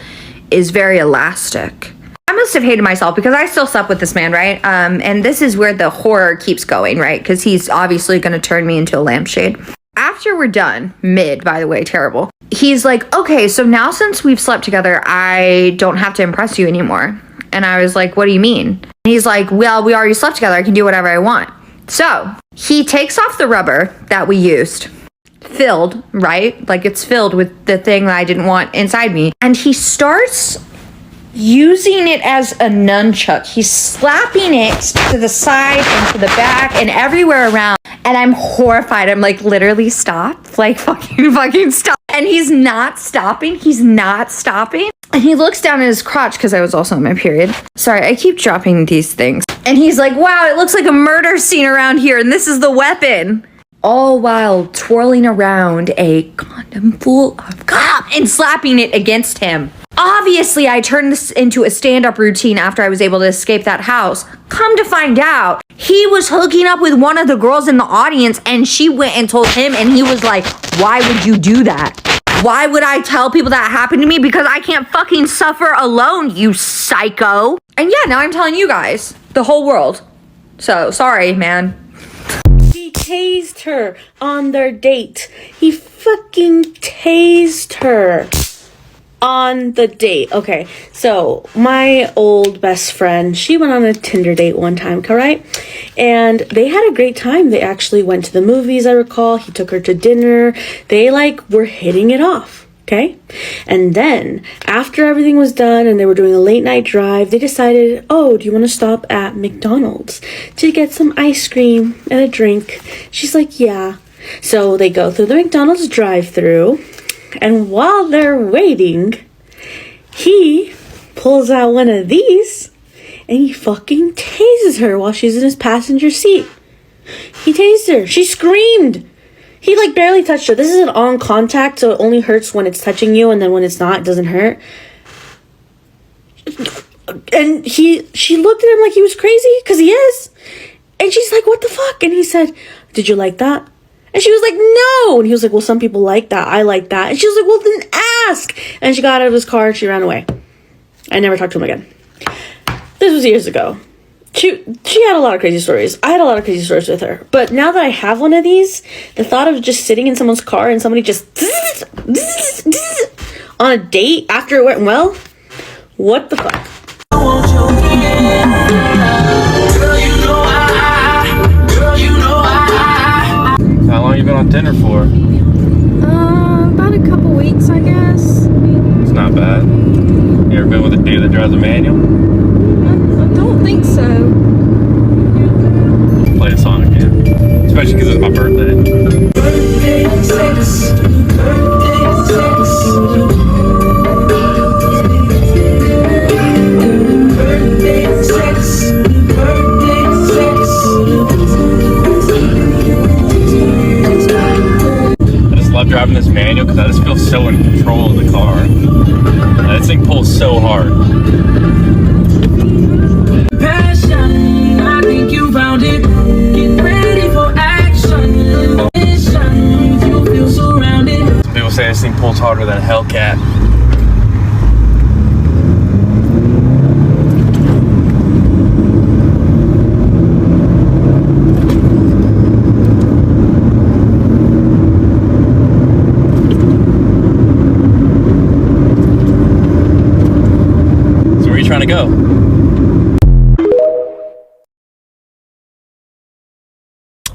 Speaker 20: is very elastic. I must have hated myself because I still slept with this man, right? And this is where the horror keeps going, right? Because he's obviously going to turn me into a lampshade. after we're done, mid, by the way, terrible. He's like, okay, so now since we've slept together, I don't have to impress you anymore. And I was like, what do you mean? And he's like, well, we already slept together. I can do whatever I want. So he takes off the rubber that we used, filled, right? Like it's filled with the thing that I didn't want inside me. And he starts using it as a nunchuck. He's slapping it to the side and to the back and everywhere around. And I'm horrified. I'm like, literally stop. Like fucking stop. And he's not stopping. He's not stopping. And he looks down at his crotch because I was also on my period. Sorry, I keep dropping these things. And he's like, wow, it looks like a murder scene around here. And this is the weapon. All while twirling around a condom full of cum and slapping it against him. Obviously, I turned this into a stand-up routine after I was able to escape that house. Come to find out, he was hooking up with one of the girls in the audience and she went and told him and he was like, why would you do that? Why would I tell people that happened to me? Because I can't fucking suffer alone, you psycho. And yeah, now I'm telling you guys, the whole world. So, sorry, man.
Speaker 21: He tased her on their date. He fucking tased her on the date. Okay, so my old best friend, she went on a Tinder date one time, right? And they had a great time. They actually went to the movies, I recall. He took her to dinner. They were hitting it off. Okay. And then after everything was done and they were doing a late night drive, they decided, oh, do you want to stop at McDonald's to get some ice cream and a drink? She's like, yeah. So they go through the McDonald's drive-thru, and while they're waiting, he pulls out one of these and he fucking tases her while she's in his passenger seat. He tased her. She screamed. He barely touched her. This is an on contact, so it only hurts when it's touching you, and then when it's not, it doesn't hurt. And she looked at him like he was crazy, because he is. And she's like, what the fuck? And he said, did you like that? And she was like, no. And he was like, well, some people like that. I like that. And she was like, well, then ask. And she got out of his car and she ran away. I never talked to him again. This was years ago. She had a lot of crazy stories. I had a lot of crazy stories with her. But now that I have one of these, the thought of just sitting in someone's car and somebody just on a date after it went well, what the fuck?
Speaker 22: How long you been on Tinder for?
Speaker 21: About a couple weeks, I guess.
Speaker 22: It's not bad. You ever been with a dude that drives a manual?
Speaker 21: I don't think so.
Speaker 22: Play a song again. Especially because it's my birthday.
Speaker 18: Birthday sex. Birthday sex. Birthday sex. Birthday sex.
Speaker 22: I just love driving this manual because I just feel so in control of the car. This thing pulls so hard.
Speaker 18: Passion, I think you found it. Get ready for action. You feel surrounded.
Speaker 22: Some people say this thing pulls harder than a Hellcat. So where are you trying to go?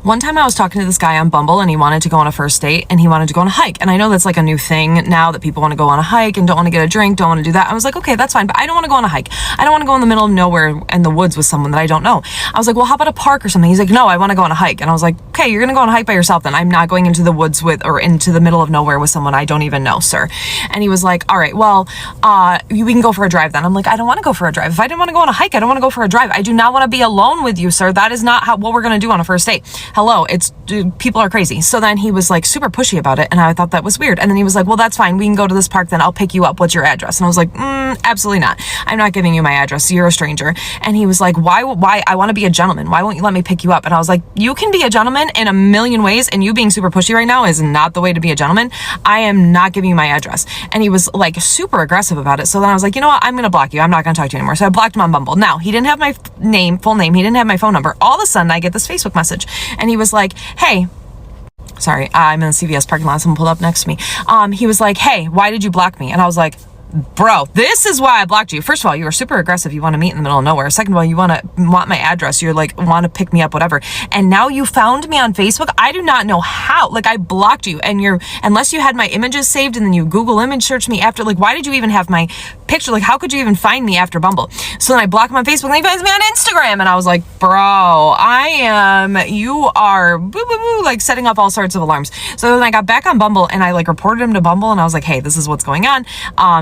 Speaker 23: One time I was talking to this guy on Bumble and he wanted to go on a first date and he wanted to go on a hike. And I know that's like a new thing now that people want to go on a hike and don't want to get a drink, don't want to do that. I was like, okay, that's fine, but I don't want to go on a hike. I don't want to go in the middle of nowhere in the woods with someone that I don't know. I was like, well, how about a park or something? He's like, no, I want to go on a hike. And I was like, okay, you're going to go on a hike by yourself then. I'm not going into the woods or into the middle of nowhere with someone I don't even know, sir. And he was like, all right, well, we can go for a drive then. I'm like, I don't want to go for a drive. If I didn't want to go on a hike, I don't want to go for a drive. I do not want to be alone with you, sir. That is not what we're going to do on a first date. Hello, people are crazy. So then he was like super pushy about it and I thought that was weird. And then he was like, well, that's fine. We can go to this park then. I'll pick you up. What's your address? And I was like, absolutely not. I'm not giving you my address. You're a stranger. And he was like, why? I want to be a gentleman. Why won't you let me pick you up? And I was like, you can be a gentleman in a million ways and you being super pushy right now is not the way to be a gentleman. I am not giving you my address. And he was like super aggressive about it. So then I was like, you know what? I'm going to block you. I'm not going to talk to you anymore. So I blocked him on Bumble. Now, he didn't have my full name. He didn't have my phone number. All of a sudden I get this Facebook message and he was like, hey, Sorry, I'm in the CVS parking lot. Someone pulled up next to me. He was like, hey, why did you block me? And I was like, bro, this is why I blocked you. First of all, you were super aggressive. You want to meet in the middle of nowhere. Second of all, you want my address. You're like, want to pick me up, whatever. And now you found me on Facebook. I do not know how. Like, I blocked you, and unless you had my images saved and then you Google image search me after, like, why did you even have my picture? Like, how could you even find me after Bumble? So then I blocked him on Facebook, and he finds me on Instagram. And I was like, bro, you are boo, boo, boo, like setting off all sorts of alarms. So then I got back on Bumble, and I like reported him to Bumble, and I was like, hey, this is what's going on.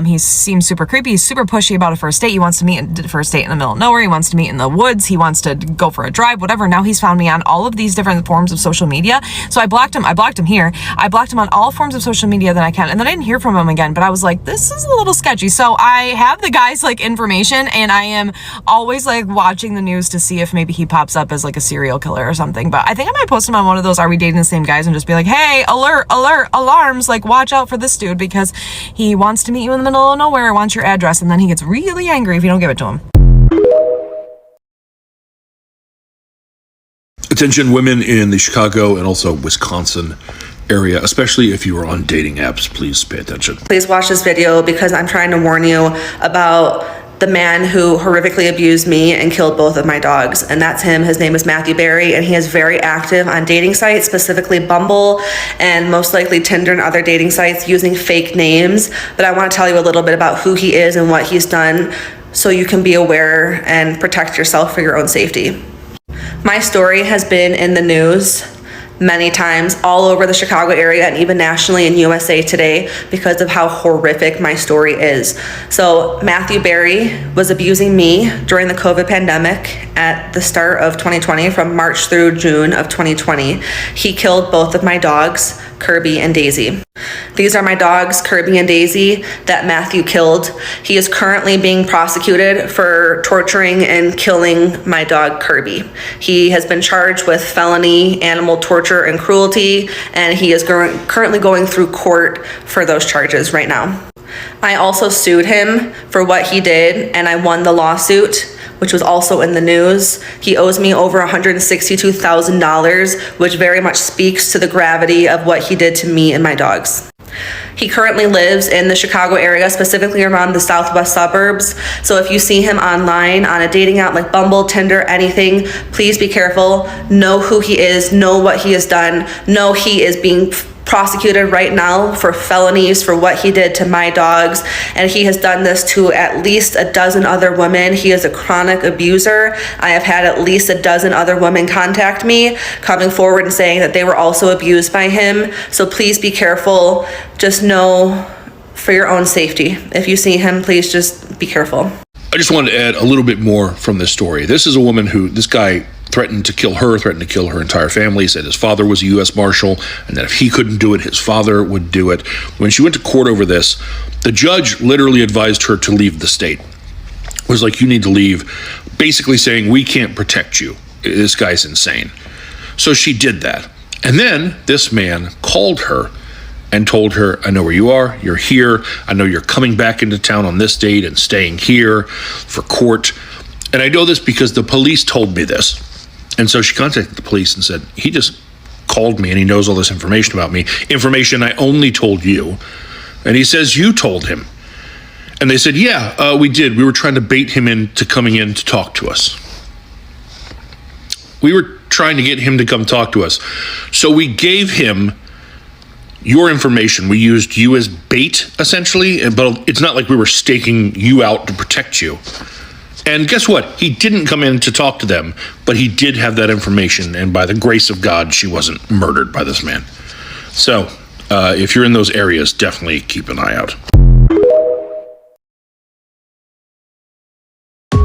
Speaker 23: He seems super creepy. He's super pushy about a first date. He wants to meet a first date in the middle of nowhere. He wants to meet in the woods. He wants to go for a drive, whatever. Now he's found me on all of these different forms of social media. So I blocked him. I blocked him here. I blocked him on all forms of social media that I can. And then I didn't hear from him again, but I was like, this is a little sketchy. So I have the guy's like information, and I am always like watching the news to see if maybe he pops up as like a serial killer or something. But I think I might post him on one of those Are We Dating the Same Guys and just be like, hey, alert, alert, alarms, like watch out for this dude because he wants to meet you in the middle of nowhere, wants your address, and then he gets really angry if you don't give it to him.
Speaker 2: Attention women in the Chicago and also Wisconsin area, especially if you are on dating apps, please pay attention.
Speaker 23: Please watch this video because I'm trying to warn you about the man who horrifically abused me and killed both of my dogs, and that's him. His name is Matthew Berry, and he is very active on dating sites, specifically Bumble and most likely Tinder and other dating sites using fake names. But I want to tell you a little bit about who he is and what he's done so you can be aware and protect yourself for your own safety. My story has been in the news many times all over the Chicago area and even nationally in USA Today because of how horrific my story is. So Matthew Berry was abusing me during the COVID pandemic at the start of 2020, from March through June of 2020. He killed both of my dogs, Kirby and Daisy. These are my dogs, Kirby and Daisy, that Matthew killed. He is currently being prosecuted for torturing and killing my dog, Kirby. He has been charged with felony animal torture and cruelty, and he is currently going through court for those charges right now. I also sued him for what he did, and I won the lawsuit, which was also in the news. He owes me over $162,000, which very much speaks to the gravity of what he did to me and my dogs. He currently lives in the Chicago area, specifically around the southwest suburbs. So if you see him online on a dating app like Bumble, Tinder, anything, please be careful. Know who he is, know what he has done, know he is being prosecuted right now for felonies for what he did to my dogs, and he has done this to at least a dozen other women. He is a chronic abuser. I have had at least a dozen other women contact me, coming forward and saying that they were also abused by him. So please be careful. Just know for your own safety. If you see him, please just be careful.
Speaker 2: I just wanted to add a little bit more from this story. This is a woman who, this guy threatened to kill her entire family, said his father was a U.S. Marshal, and that if he couldn't do it, his father would do it. When she went to court over this, the judge literally advised her to leave the state. It was like, you need to leave, basically saying, we can't protect you. This guy's insane. So she did that. And then this man called her and told her, I know where you are, you're here, I know you're coming back into town on this date and staying here for court. And I know this because the police told me this. And so she contacted the police and said, he just called me and he knows all this information about me, information I only told you. And he says, you told him. And they said, yeah, we did. We were trying to bait him into coming in to talk to us. We were trying to get him to come talk to us. So we gave him your information. We used you as bait, essentially, but it's not like we were staking you out to protect you. And guess what? He didn't come in to talk to them, but he did have that information, and by the grace of God, she wasn't murdered by this man. So, if you're in those areas, definitely keep an eye out.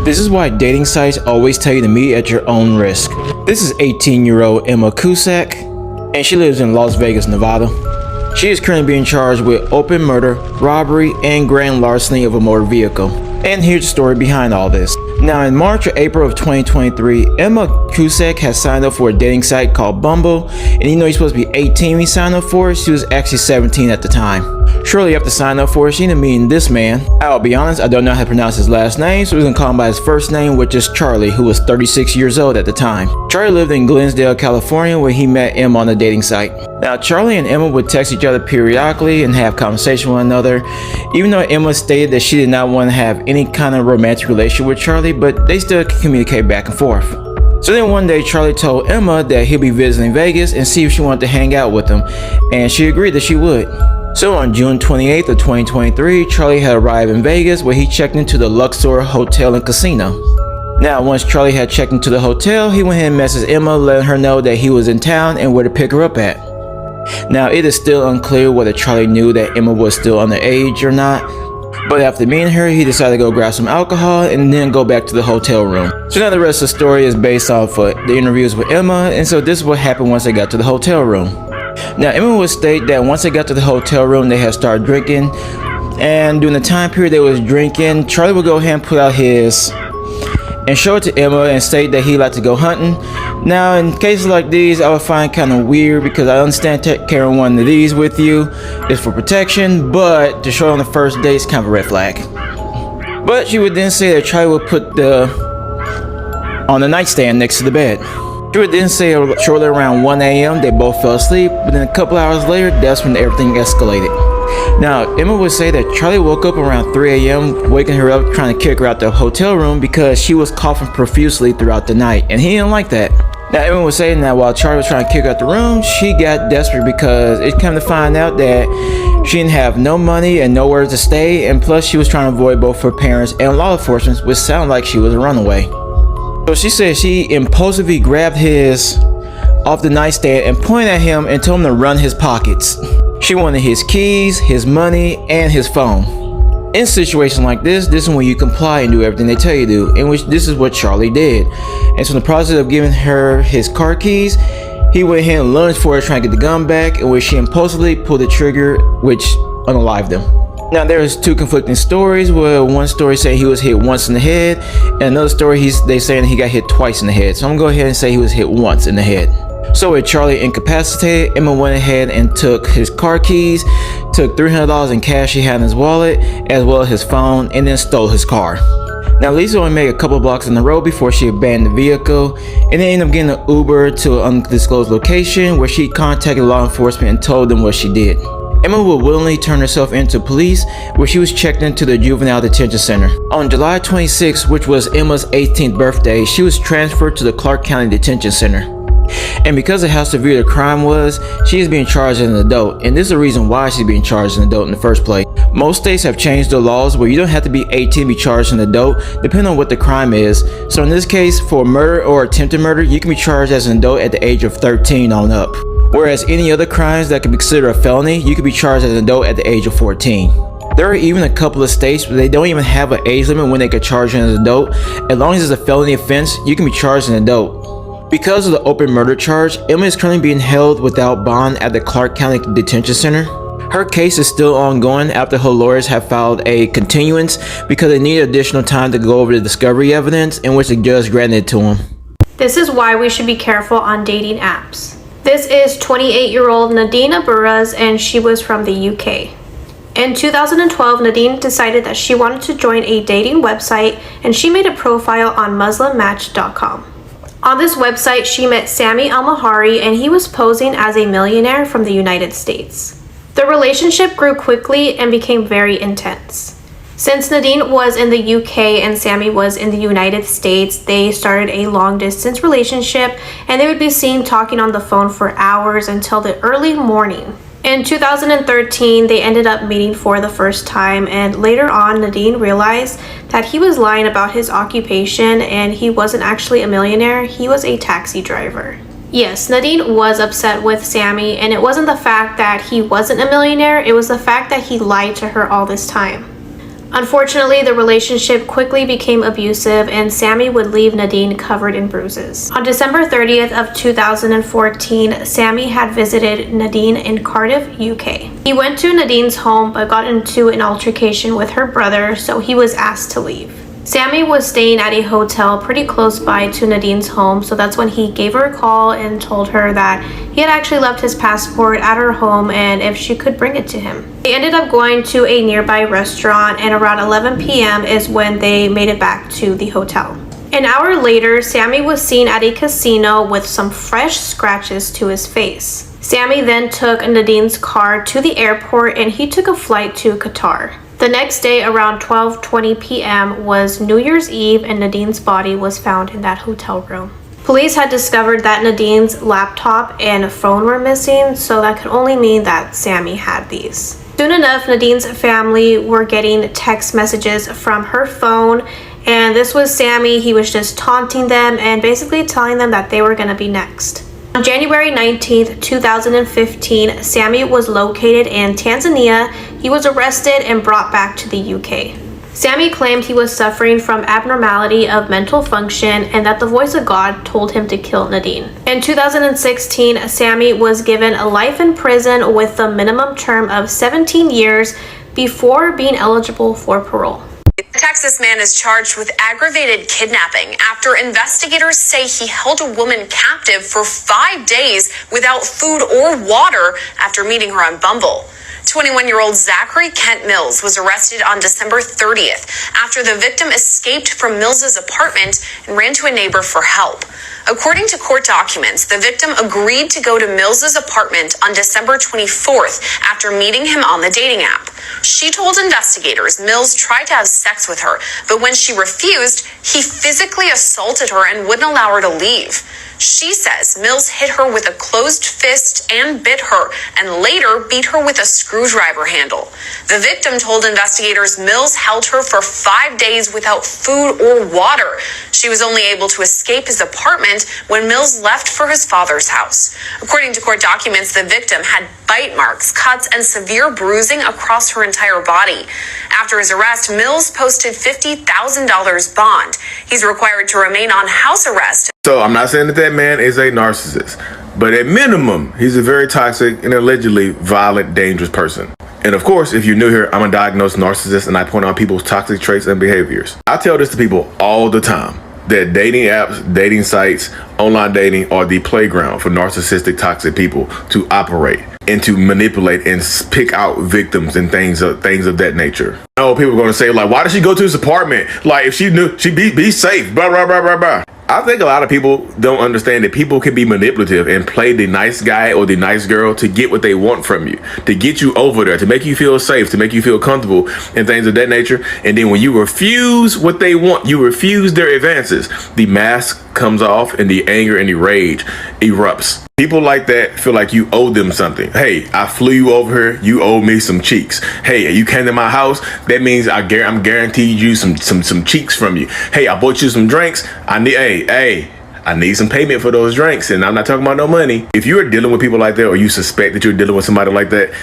Speaker 3: This is why dating sites always tell you to meet at your own risk. This is 18-year-old Emma Cusack, and she lives in Las Vegas, Nevada. She is currently being charged with open murder, robbery, and grand larceny of a motor vehicle. And here's the story behind all this. Now, in March or April of 2023, Emma Cusack has signed up for a dating site called Bumble, and even though you're supposed to be 18 when you sign up for it, she was actually 17 at the time. Shortly after signing up for it, she ended up meeting this man. I'll be honest, I don't know how to pronounce his last name, so we're gonna call him by his first name, which is Charlie, who was 36 years old at the time. Charlie lived in Glensdale, California, where he met Emma on a dating site. Now, Charlie and Emma would text each other periodically and have conversation with one another, even though Emma stated that she did not want to have any kind of romantic relationship with Charlie, but they still communicate back and forth. So then one day, Charlie told Emma that he'll be visiting Vegas and see if she wanted to hang out with him, and she agreed that she would. So on June 28th of 2023, Charlie had arrived in Vegas, where he checked into the Luxor Hotel and Casino. Now, once Charlie had checked into the hotel, he went ahead and messaged Emma, letting her know that he was in town and where to pick her up at. Now, it is still unclear whether Charlie knew that Emma was still underage or not, but after meeting her, he decided to go grab some alcohol and then go back to the hotel room. So now the rest of the story is based off the interviews with Emma, and so this is what happened once they got to the hotel room. Now, Emma would state that once they got to the hotel room, they had started drinking, and during the time period they was drinking, Charlie would go ahead and put out his and show it to Emma and state that he liked to go hunting. Now, in cases like these, I would find kind of weird because I understand carrying one of these with you is for protection, but to show it on the first date is kind of a red flag. But she would then say that Charlie would put on the nightstand next to the bed. She would then say shortly around 1 a.m. they both fell asleep, but then a couple hours later, that's when everything escalated. Now, Emma would say that Charlie woke up around 3 a.m., waking her up, trying to kick her out the hotel room because she was coughing profusely throughout the night, and he didn't like that. Now, Emma was saying that while Charlie was trying to kick her out the room, she got desperate because it came to find out that she didn't have no money and nowhere to stay, and plus she was trying to avoid both her parents and law enforcement, which sounded like she was a runaway. So she said she impulsively grabbed his off the nightstand and pointed at him and told him to run his pockets. She wanted his keys, his money, and his phone. In situations like this is when you comply and do everything they tell you to do, in which this is what Charlie did. And so in the process of giving her his car keys, he went ahead and lunged for her trying to get the gun back, in which she impulsively pulled the trigger, which unalived him. Now, there's two conflicting stories, where one story saying he was hit once in the head, and another story they saying he got hit twice in the head. So I'm gonna go ahead and say he was hit once in the head. So with Charlie incapacitated, Emma went ahead and took his car keys, took $300 in cash he had in his wallet, as well as his phone, and then stole his car. Now, Lisa only made a couple blocks in the road before she abandoned the vehicle, and then ended up getting an Uber to an undisclosed location where she contacted law enforcement and told them what she did. Emma would willingly turn herself into police, where she was checked into the juvenile detention center. On July 26, which was Emma's 18th birthday, she was transferred to the Clark County Detention Center. And because of how severe the crime was, she is being charged as an adult, and this is the reason why she's being charged as an adult in the first place. Most states have changed their laws where you don't have to be 18 to be charged as an adult, depending on what the crime is. So in this case, for murder or attempted murder, you can be charged as an adult at the age of 13 on up. Whereas any other crimes that can be considered a felony, you can be charged as an adult at the age of 14. There are even a couple of states where they don't even have an age limit when they can charge you as an adult. As long as it's a felony offense, you can be charged as an adult. Because of the open murder charge, Emma is currently being held without bond at the Clark County Detention Center. Her case is still ongoing after her lawyers have filed a continuance because they need additional time to go over the discovery evidence, in which the judge granted it to them.
Speaker 4: This is why we should be careful on dating apps. This is 28-year-old Nadine Burz, and she was from the UK. In 2012, Nadine decided that she wanted to join a dating website, and she made a profile on muslimmatch.com. On this website, she met Sami Al-Mahari, and he was posing as a millionaire from the United States. The relationship grew quickly and became very intense. Since Nadine was in the UK and Sami was in the United States, they started a long-distance relationship, and they would be seen talking on the phone for hours until the early morning. In 2013, they ended up meeting for the first time, and later on, Nadine realized that he was lying about his occupation and he wasn't actually a millionaire, he was a taxi driver. Yes, Nadine was upset with Sami, and it wasn't the fact that he wasn't a millionaire, it was the fact that he lied to her all this time. Unfortunately, the relationship quickly became abusive, and Sami would leave Nadine covered in bruises. On December 30th of 2014, Sami had visited Nadine in Cardiff, UK. He went to Nadine's home but got into an altercation with her brother, so he was asked to leave. Sammy was staying at a hotel pretty close by to Nadine's home, so that's when he gave her a call and told her that he had actually left his passport at her home and if she could bring it to him. They ended up going to a nearby restaurant, and around 11 p.m. is when they made it back to the hotel. An hour later, Sammy was seen at a casino with some fresh scratches to his face. Sammy then took Nadine's car to the airport and he took a flight to Qatar. The next day, around 12:20 p.m. was New Year's Eve, and Nadine's body was found in that hotel room. Police had discovered that Nadine's laptop and phone were missing, so that could only mean that Sammy had these. Soon enough, Nadine's family were getting text messages from her phone, and this was Sammy. He was just taunting them and basically telling them that they were going to be next. On January 19th, 2015, Sammy was located in Tanzania. He was arrested and brought back to the UK. Sammy claimed he was suffering from abnormality of mental function and that the voice of God told him to kill Nadine. In 2016, Sammy was given a life in prison with a minimum term of 17 years before being eligible for parole.
Speaker 5: A Texas man is charged with aggravated kidnapping after investigators say he held a woman captive for 5 days without food or water after meeting her on Bumble. 21-year-old Zachary Kent Mills was arrested on December 30th after the victim escaped from Mills's apartment and ran to a neighbor for help. According to court documents, the victim agreed to go to Mills's apartment on December 24th after meeting him on the dating app. She told investigators Mills tried to have sex with her, but when she refused, he physically assaulted her and wouldn't allow her to leave. She says Mills hit her with a closed fist and bit her, and later beat her with a screwdriver handle. The victim told investigators Mills held her for 5 days without food or water. She was only able to escape his apartment when Mills left for his father's house. According to court documents, the victim had bite marks, cuts, and severe bruising across her entire body. After his arrest, Mills posted $50,000 bond. He's required to remain on house arrest.
Speaker 6: So I'm not saying that that man is a narcissist, but at minimum, he's a very toxic and allegedly violent, dangerous person. And of course, if you're new here, I'm a diagnosed narcissist and I point out people's toxic traits and behaviors. I tell this to people all the time, that dating apps, dating sites, online dating are the playground for narcissistic, toxic people to operate and to manipulate and pick out victims and things of that nature. No, people are going to say, like, why did she go to his apartment? Like, if she knew, she'd be safe, blah, blah, blah, blah, blah. I think a lot of people don't understand that people can be manipulative and play the nice guy or the nice girl to get what they want from you, to get you over there, to make you feel safe, to make you feel comfortable and things of that nature. And then when you refuse what they want, you refuse their advances, the mask comes off and the anger and the rage erupts. People like that feel like you owe them something. Hey, I flew you over here. You owe me some cheeks. Hey, you came to my house. That means I'm guaranteed you some cheeks from you. Hey, I bought you some drinks. I need some payment for those drinks, and I'm not talking about no money. If you are dealing with people like that, or you suspect that you're dealing with somebody like that,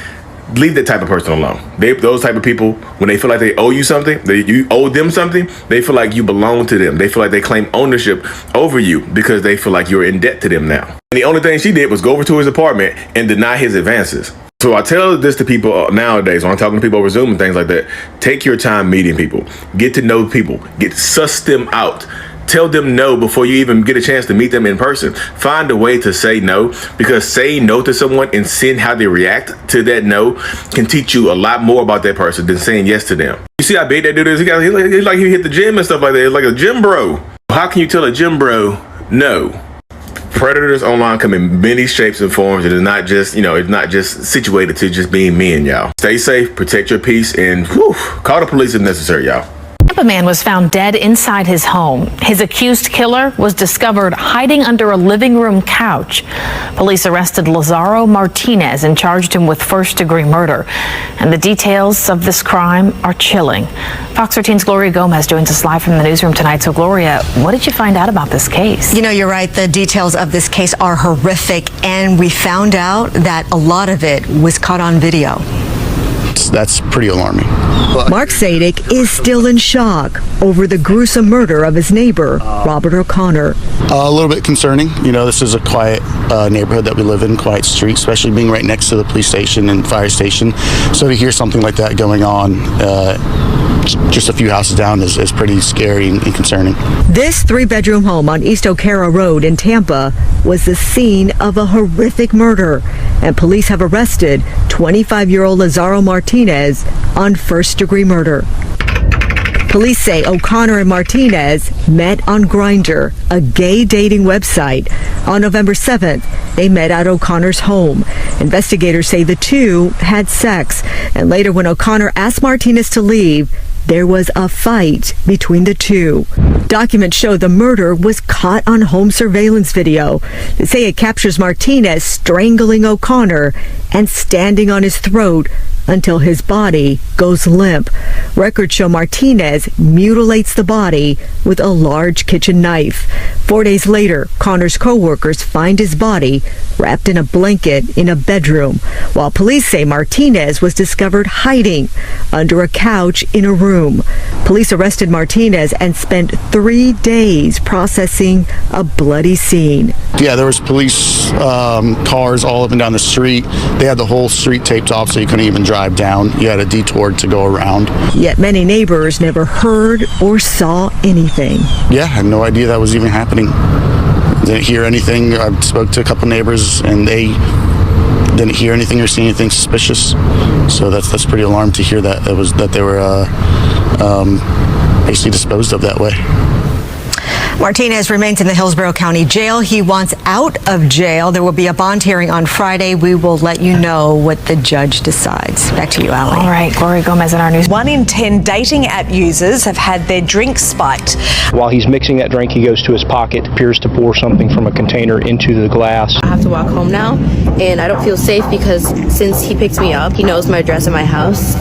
Speaker 6: leave that type of person alone. Those type of people, when they feel like they owe you something, you owe them something, they feel like you belong to them. They feel like they claim ownership over you because they feel like you're in debt to them now. And the only thing she did was go over to his apartment and deny his advances. So I tell this to people nowadays when I'm talking to people over Zoom and things like that. Take your time meeting people. Get to know people. Suss them out. Tell them no before you even get a chance to meet them in person. Find a way to say no, because saying no to someone and seeing how they react to that no can teach you a lot more about that person than saying yes to them. You see how big that dude is? He's like he hit the gym and stuff like that. He's like a gym bro. How can you tell a gym bro no? Predators online come in many shapes and forms. It is not just, it's not just situated to just being men, y'all. Stay safe, protect your peace, and call the police if necessary, y'all.
Speaker 7: Tampa man was found dead inside his home. His accused killer was discovered hiding under a living room couch. Police arrested Lazaro Martinez and charged him with first-degree murder. And the details of this crime are chilling. Fox 13's Gloria Gomez joins us live from the newsroom tonight. So, Gloria, what did you find out about this case?
Speaker 24: You're right. The details of this case are horrific, and we found out that a lot of it was caught on video.
Speaker 25: That's pretty alarming.
Speaker 24: Mark Sadek is still in shock over the gruesome murder of his neighbor, Robert O'Connor.
Speaker 1: A little bit concerning. You know, this is a quiet neighborhood that we live in, quiet street, especially being right next to the police station and fire station. So to hear something like that going on just a few houses down is pretty scary and concerning.
Speaker 24: This 3-bedroom home on East O'Cara Road in Tampa was the scene of a horrific murder, and police have arrested 25-year-old Lazaro Martinez on first-degree murder. Police say O'Connor and Martinez met on Grindr, a gay dating website. On November 7th, they met at O'Connor's home. Investigators say the two had sex, and later when O'Connor asked Martinez to leave, there was a fight between the two. Documents show the murder was caught on home surveillance video. They say it captures Martinez strangling O'Connor and standing on his throat until his body goes limp. Records show Martinez mutilates the body with a large kitchen knife. 4 days later, Connor's co-workers find his body wrapped in a blanket in a bedroom, while police say Martinez was discovered hiding under a couch in a room. Police arrested Martinez and spent 3 days processing a bloody scene.
Speaker 1: Yeah, there was police cars all up and down the street. They had the whole street taped off so you couldn't even drive down. You had a detour to go around.
Speaker 24: Yet many neighbors never heard or saw anything.
Speaker 1: Yeah, I had no idea that was even happening. Didn't hear anything. I spoke to a couple neighbors and they didn't hear anything or see anything suspicious. So that's pretty alarming to hear that they were basically disposed of that way.
Speaker 24: Martinez remains in the Hillsborough County Jail. He wants out of jail. There will be a bond hearing on Friday. We will let you know what the judge decides. Back to you, Allie.
Speaker 7: All right, Gloria Gomez in our news.
Speaker 8: 1 in 10 dating app users have had their drinks spiked.
Speaker 9: While he's mixing that drink, he goes to his pocket, appears to pour something from a container into the glass.
Speaker 12: I have to walk home now, and I don't feel safe because since he picked me up, he knows my address and my house.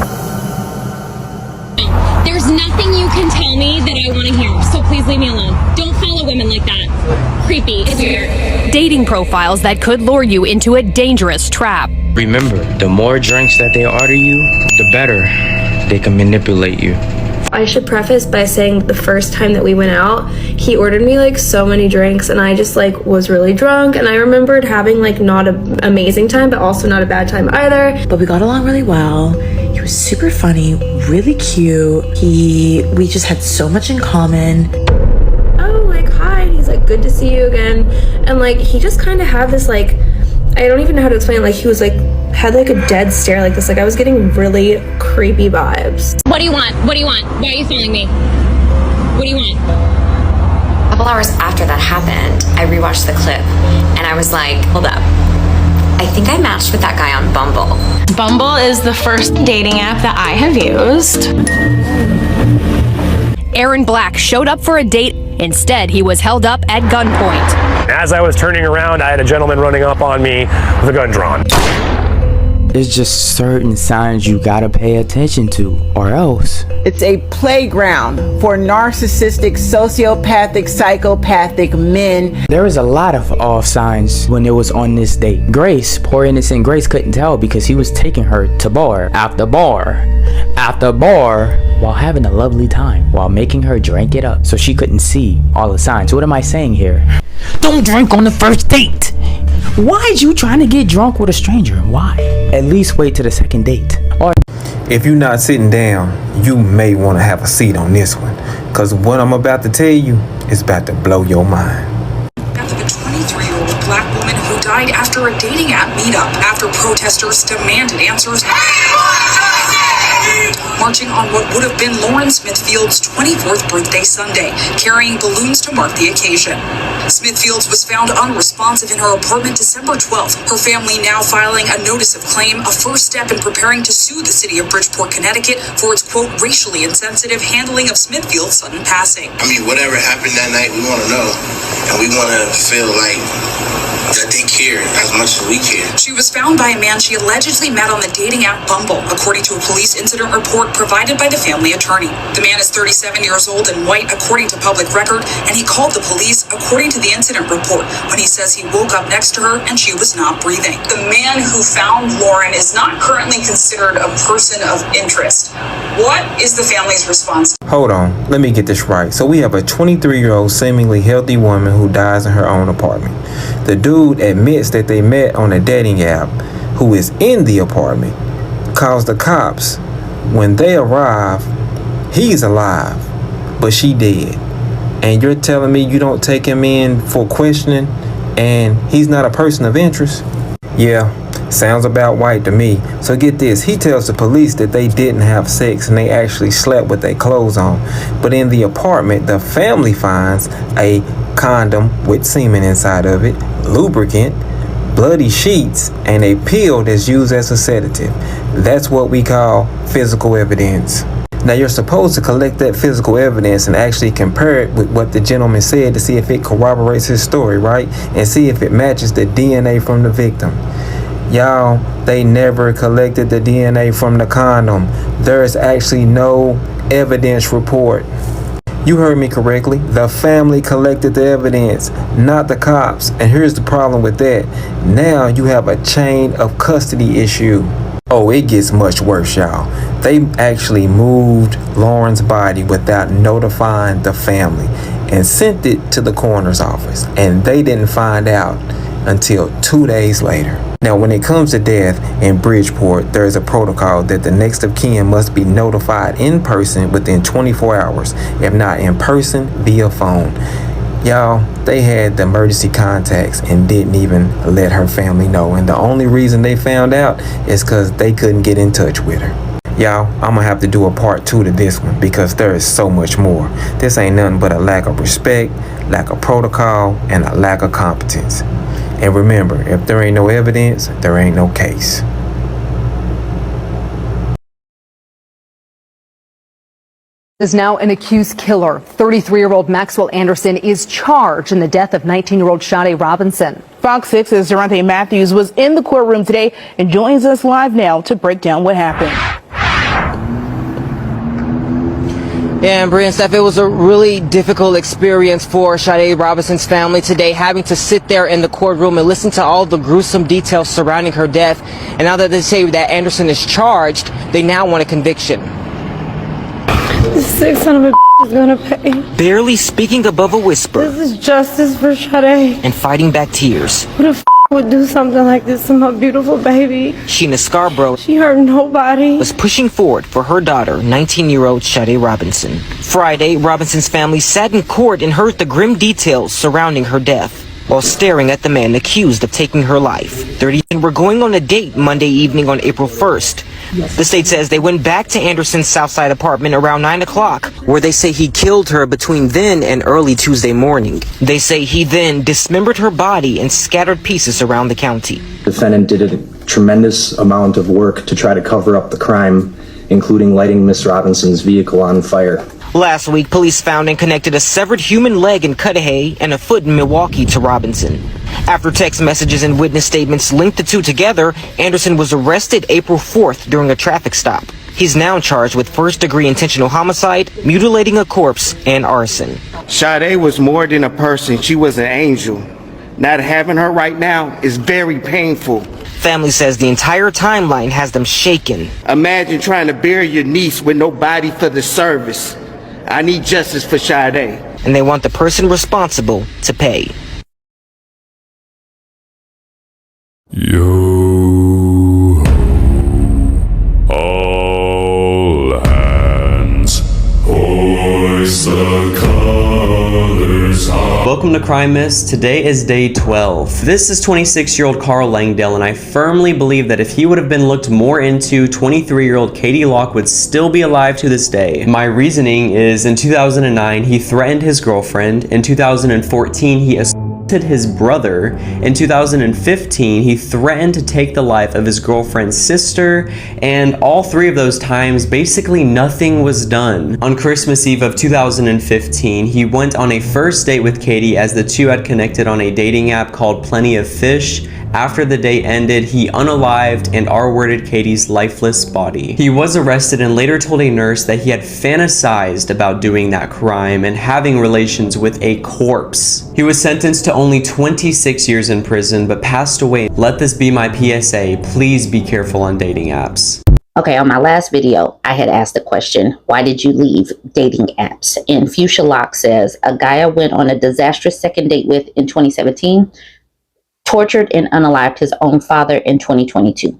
Speaker 25: There's nothing you can tell me that I want to hear, so please leave me alone. Don't follow women like that. Creepy. It's weird.
Speaker 26: Dating profiles that could lure you into a dangerous trap.
Speaker 27: Remember, the more drinks that they order you, the better they can manipulate you.
Speaker 25: I should preface by saying the first time that we went out, he ordered me like so many drinks and I just like was really drunk, and I remembered having like not an amazing time but also not a bad time either.
Speaker 28: But we got along really well. He was super funny, really cute. We just had so much in common.
Speaker 25: Oh, like hi, and he's like good to see you again, and like he just kind of had this like, I don't even know how to explain it. Like he was like had like a dead stare like this. Like I was getting really creepy vibes.
Speaker 26: What do you want? What do you want? Why are you following me? What do you want?
Speaker 29: A couple hours after that happened, I rewatched the clip and I was like, hold up. I think I matched with that guy on Bumble.
Speaker 26: Bumble is the first dating app that I have used. Aaron Black showed up for a date. Instead, he was held up at gunpoint.
Speaker 30: As I was turning around, I had a gentleman running up on me with a gun drawn.
Speaker 31: There's just certain signs you gotta pay attention to, or else.
Speaker 32: It's a playground for narcissistic, sociopathic, psychopathic men.
Speaker 31: There was a lot of off signs when it was on this date. Grace, poor innocent Grace, couldn't tell because he was taking her to bar after bar after bar while having a lovely time, while making her drink it up so she couldn't see all the signs. What am I saying here? Don't drink on the first date. Why is you trying to get drunk with a stranger? Why? At least wait till the second date. Or
Speaker 33: if you're not sitting down, you may want to have a seat on this one, because what I'm about to tell you is about to blow your mind.
Speaker 34: After the 23-year-old black woman who died after a dating app meetup after protesters demanded answers. Marching on what would have been Lauren Smithfield's 24th birthday Sunday, carrying balloons to mark the occasion. Smithfield's was found unresponsive in her apartment December 12th. Her family now filing a notice of claim, a first step in preparing to sue the city of Bridgeport, Connecticut for its, quote, racially insensitive handling of Smithfield's sudden passing.
Speaker 35: I mean, whatever happened that night, we want to know, and we want to feel like that they care as much as we care.
Speaker 34: She was found by a man she allegedly met on the dating app Bumble. According to a police incident report, provided by the family attorney. The man is 37 years old and white, according to public record, and he called the police, according to the incident report, when he says he woke up next to her and she was not breathing. The man who found Lauren is not currently considered a person of interest. What is the family's response?
Speaker 33: Hold on, let me get this right. So we have a 23-year-old seemingly healthy woman who dies in her own apartment. The dude admits that they met on a dating app, who is in the apartment, calls the cops. When they arrive, he's alive, but she dead. And you're telling me you don't take him in for questioning and he's not a person of interest? Yeah, sounds about right to me. So get this, he tells the police that they didn't have sex and they actually slept with their clothes on. But in the apartment, the family finds a condom with semen inside of it, lubricant, bloody sheets, and a pill that's used as a sedative. That's what we call physical evidence. Now you're supposed to collect that physical evidence and actually compare it with what the gentleman said to see if it corroborates his story, right? And see if it matches the DNA from the victim. Y'all, they never collected the DNA from the condom. There's actually no evidence report. You heard me correctly. The family collected the evidence, not the cops. And here's the problem with that. Now you have a chain of custody issue. Oh, it gets much worse, y'all. They actually moved Lauren's body without notifying the family and sent it to the coroner's office. And they didn't find out until 2 days later. Now, when it comes to death in Bridgeport, there is a protocol that the next of kin must be notified in person within 24 hours, if not in person, via phone. Y'all, they had the emergency contacts and didn't even let her family know. And the only reason they found out is because they couldn't get in touch with her. Y'all, I'm gonna have to do a part 2 to this one because there is so much more. This ain't nothing but a lack of respect, lack of protocol, and a lack of competence. And remember, if there ain't no evidence, there ain't no case.
Speaker 2: Is now an accused killer. 33-year-old Maxwell Anderson is charged in the death of 19-year-old Sade Robinson.
Speaker 3: Fox 6's Durante Matthews was in the courtroom today and joins us live now to break down what happened.
Speaker 10: Yeah, and Bri and Steph, it was a really difficult experience for Sade Robinson's family today, having to sit there in the courtroom and listen to all the gruesome details surrounding her death. And now that they say that Anderson is charged, they now want a conviction.
Speaker 11: This sick son of a is gonna pay.
Speaker 10: Barely speaking above a whisper.
Speaker 11: This is justice for Sade.
Speaker 10: And fighting back tears.
Speaker 11: Who the would do something like this to my beautiful baby?
Speaker 10: Sheena Scarborough.
Speaker 11: She hurt nobody.
Speaker 10: Was pushing forward for her daughter, 19-year-old Sade Robinson. Friday, Robinson's family sat in court and heard the grim details surrounding her death, while staring at the man accused of taking her life. 30 men were going on a date Monday evening on April 1st. The state says they went back to Anderson's Southside apartment around 9 o'clock, where they say he killed her between then and early Tuesday morning. They say he then dismembered her body and scattered pieces around the county.
Speaker 13: The defendant did a tremendous amount of work to try to cover up the crime, including lighting Miss Robinson's vehicle on fire.
Speaker 10: Last week, police found and connected a severed human leg in Cudahy and a foot in Milwaukee to Robinson. After text messages and witness statements linked the two together, Anderson was arrested April 4th during a traffic stop. He's now charged with first-degree intentional homicide, mutilating a corpse, and arson.
Speaker 14: Sade was more than a person. She was an angel. Not having her right now is very painful.
Speaker 10: Family says the entire timeline has them shaken.
Speaker 14: Imagine trying to bury your niece with no body for the service. I need justice for Sade.
Speaker 10: And they want the person responsible to pay.
Speaker 15: Yo, all hands, hoist the colors high.
Speaker 16: Welcome to Crime Miss. Today is day 12. This is 26-year-old Carl Langdale, and I firmly believe that if he would have been looked more into, 23-year-old Katie Locke would still be alive to this day. My reasoning is in 2009, he threatened his girlfriend. In 2014, he assaulted his brother. In 2015, he threatened to take the life of his girlfriend's sister, and all three of those times, basically nothing was done. On Christmas Eve of 2015, he went on a first date with Katie as the two had connected on a dating app called Plenty of Fish. After the date ended, he unalived and R-worded Katie's lifeless body. He was arrested and later told a nurse that he had fantasized about doing that crime and having relations with a corpse. He was sentenced to only 26 years in prison, but passed away. Let this be my PSA, please be careful on dating apps.
Speaker 1: Okay, on my last video, I had asked the question, why did you leave dating apps? And Fuchsia Locke says, a guy I went on a disastrous second date with in 2017 tortured and unalived his own father in 2022.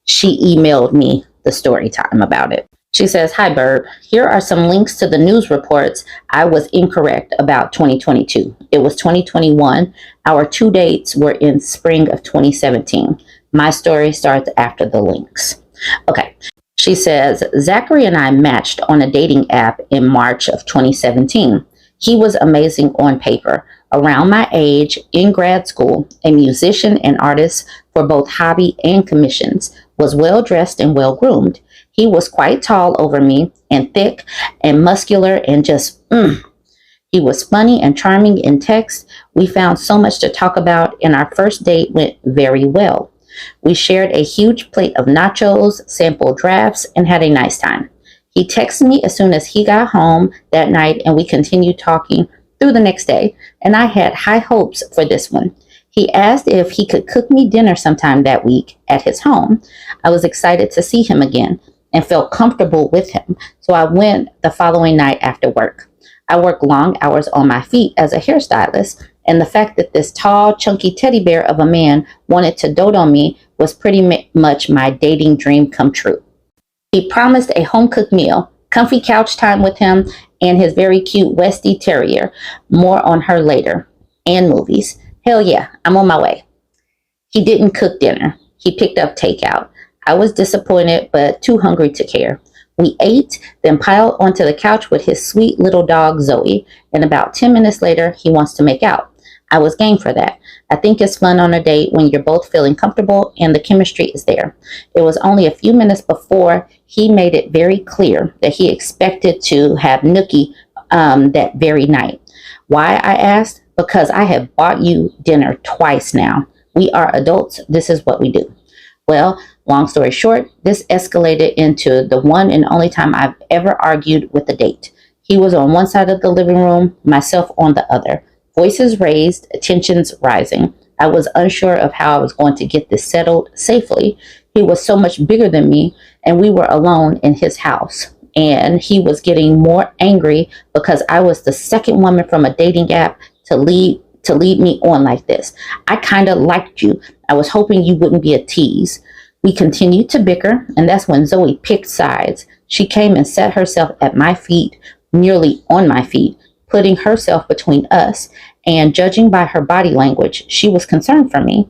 Speaker 1: She emailed me the story time about it. She says, hi, Burb. Here are some links to the news reports I was incorrect about 2022. It was 2021. Our 2 dates were in spring of 2017. My story starts after the links. Okay. She says, Zachary and I matched on a dating app in March of 2017. He was amazing on paper, around my age, in grad school, a musician and artist for both hobby and commissions, was well dressed and well groomed. He was quite tall over me and thick and muscular and just, He was funny and charming in text. We found so much to talk about and our first date went very well. We shared a huge plate of nachos, sampled drafts, and had a nice time. He texted me as soon as he got home that night and we continued talking through the next day, and I had high hopes for this one. He asked if he could cook me dinner sometime that week at his home. I was excited to see him again and felt comfortable with him, so I went the following night after work. I work long hours on my feet as a hairstylist, and the fact that this tall, chunky teddy bear of a man wanted to dote on me was pretty much my dating dream come true. He promised a home-cooked meal, comfy couch time with him, and his very cute Westie Terrier. More on her later. And movies. Hell yeah, I'm on my way. He didn't cook dinner. He picked up takeout. I was disappointed, but too hungry to care. We ate, then piled onto the couch with his sweet little dog, Zoe, and about 10 minutes later, he wants to make out. I was game for that. I think it's fun on a date when you're both feeling comfortable and the chemistry is there. It was only a few minutes before he made it very clear that he expected to have nookie that very night. Why, I asked? Because I have bought you dinner twice now. We are adults. This is what we do. Well, long story short, this escalated into the one and only time I've ever argued with a date. He was on one side of the living room, myself on the other. Voices raised, tensions rising. I was unsure of how I was going to get this settled safely. He was so much bigger than me, and we were alone in his house. And he was getting more angry because I was the second woman from a dating app to lead me on like this. I kind of liked you. I was hoping you wouldn't be a tease. We continued to bicker, and that's when Zoe picked sides. She came and set herself at my feet, nearly on my feet, putting herself between us, and judging by her body language, she was concerned for me.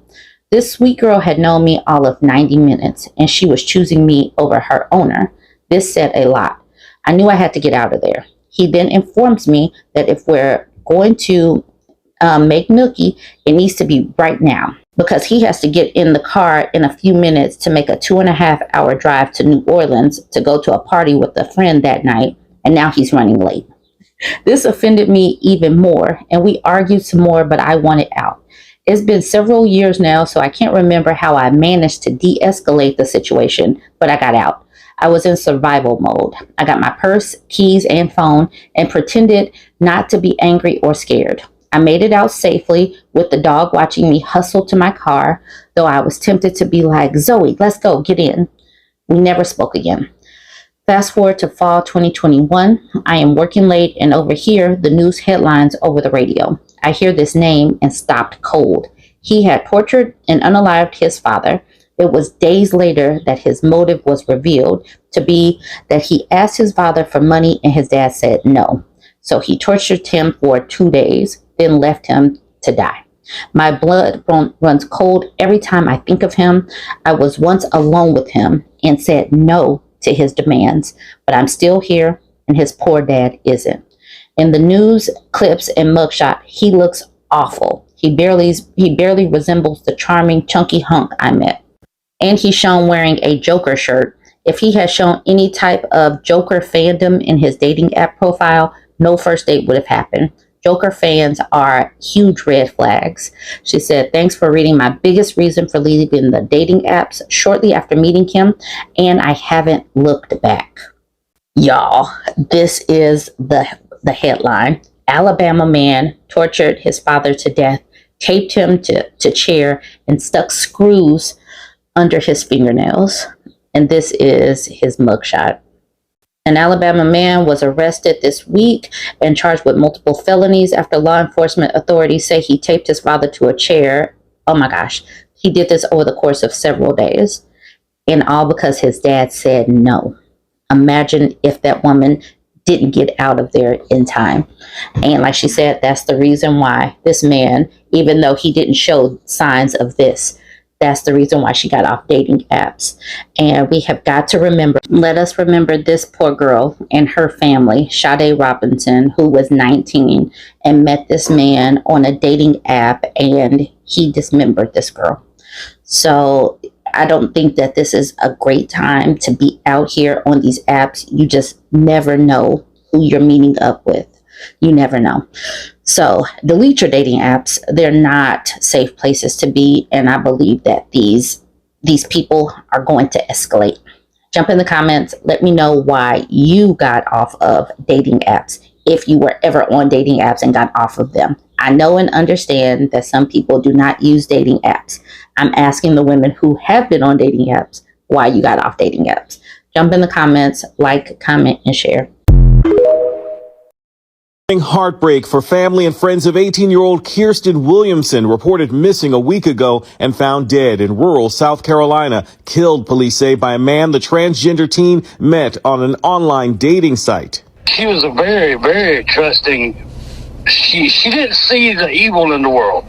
Speaker 1: This sweet girl had known me all of 90 minutes, and she was choosing me over her owner. This said a lot. I knew I had to get out of there. He then informs me that if we're going to make nookie, it needs to be right now, because he has to get in the car in a few minutes to make a 2.5-hour drive to New Orleans to go to a party with a friend that night, and now he's running late. This offended me even more, and we argued some more, but I wanted out. It's been several years now, so I can't remember how I managed to de-escalate the situation, but I got out. I was in survival mode. I got my purse, keys, and phone, and pretended not to be angry or scared. I made it out safely with the dog watching me hustle to my car, though I was tempted to be like, Zoe, let's go, get in. We never spoke again. Fast forward to fall 2021, I am working late and overhear the news headlines over the radio. I hear this name and stopped cold. He had tortured and unalived his father. It was days later that his motive was revealed to be that he asked his father for money and his dad said no. So he tortured him for 2 days, then left him to die. My blood runs cold every time I think of him. I was once alone with him and said no to his demands, but I'm still here and his poor dad isn't. In the news clips and mugshot, he looks awful. He barely resembles the charming, chunky hunk I met. And he's shown wearing a Joker shirt. If he had shown any type of Joker fandom in his dating app profile, no first date would have happened. Joker fans are huge red flags. She said, thanks for reading my biggest reason for leaving the dating apps shortly after meeting him, and I haven't looked back. Y'all, this is the headline. Alabama man tortured his father to death, taped him to chair, and stuck screws under his fingernails. And this is his mugshot. An Alabama man was arrested this week and charged with multiple felonies after law enforcement authorities say he taped his father to a chair. Oh my gosh. He did this over the course of several days. And all because his dad said no. Imagine if that woman didn't get out of there in time. And like she said, that's the reason why this man, even though he didn't show signs of this, that's the reason why she got off dating apps. And we have got to remember, let us remember this poor girl and her family, Sade Robinson, who was 19 and met this man on a dating app, and he dismembered this girl. So I don't think that this is a great time to be out here on these apps. You just never know who you're meeting up with. You never know. So delete your dating apps. They're not safe places to be. And I believe that these people are going to escalate. Jump in the comments. Let me know why you got off of dating apps. If you were ever on dating apps and got off of them. I know and understand that some people do not use dating apps. I'm asking the women who have been on dating apps why you got off dating apps. Jump in the comments, like, comment, and share.
Speaker 4: Heartbreak for family and friends of 18-year-old Kirsten Williamson, reported missing a week ago and found dead in rural South Carolina. Killed, police say, by a man the transgender teen met on an online dating site.
Speaker 5: She was a very, very trusting. She didn't see the evil in the world.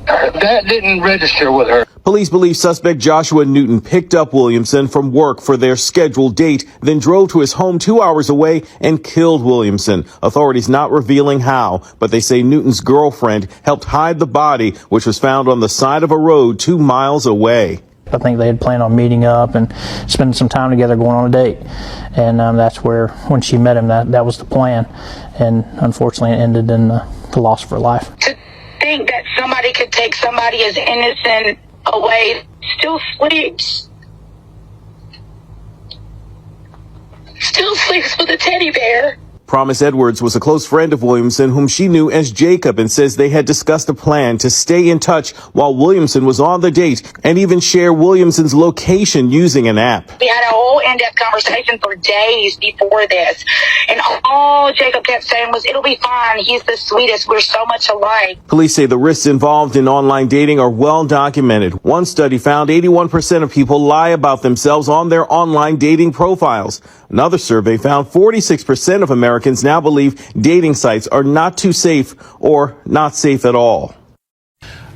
Speaker 5: That didn't register with her.
Speaker 4: Police believe suspect Joshua Newton picked up Williamson from work for their scheduled date, then drove to his home 2 hours away and killed Williamson. Authorities not revealing how, but they say Newton's girlfriend helped hide the body, which was found on the side of a road 2 miles away.
Speaker 6: I think they had planned on meeting up and spending some time together, going on a date. And that's where, when she met him, that was the plan. And unfortunately, it ended in the loss of her life.
Speaker 7: To think that somebody could take somebody as innocent away still sleeps with a teddy bear.
Speaker 4: Promise Edwards was a close friend of Williamson, whom she knew as Jacob, and says they had discussed a plan to stay in touch while Williamson was on the date and even share Williamson's location using an app.
Speaker 7: We had a whole in-depth conversation for days before this, and all Jacob kept saying was, it'll be fine, he's the sweetest, we're so much alike.
Speaker 4: Police say the risks involved in online dating are well documented. One study found 81% of people lie about themselves on their online dating profiles. Another survey found 46% of Americans now believe dating sites are not too safe or not safe at all.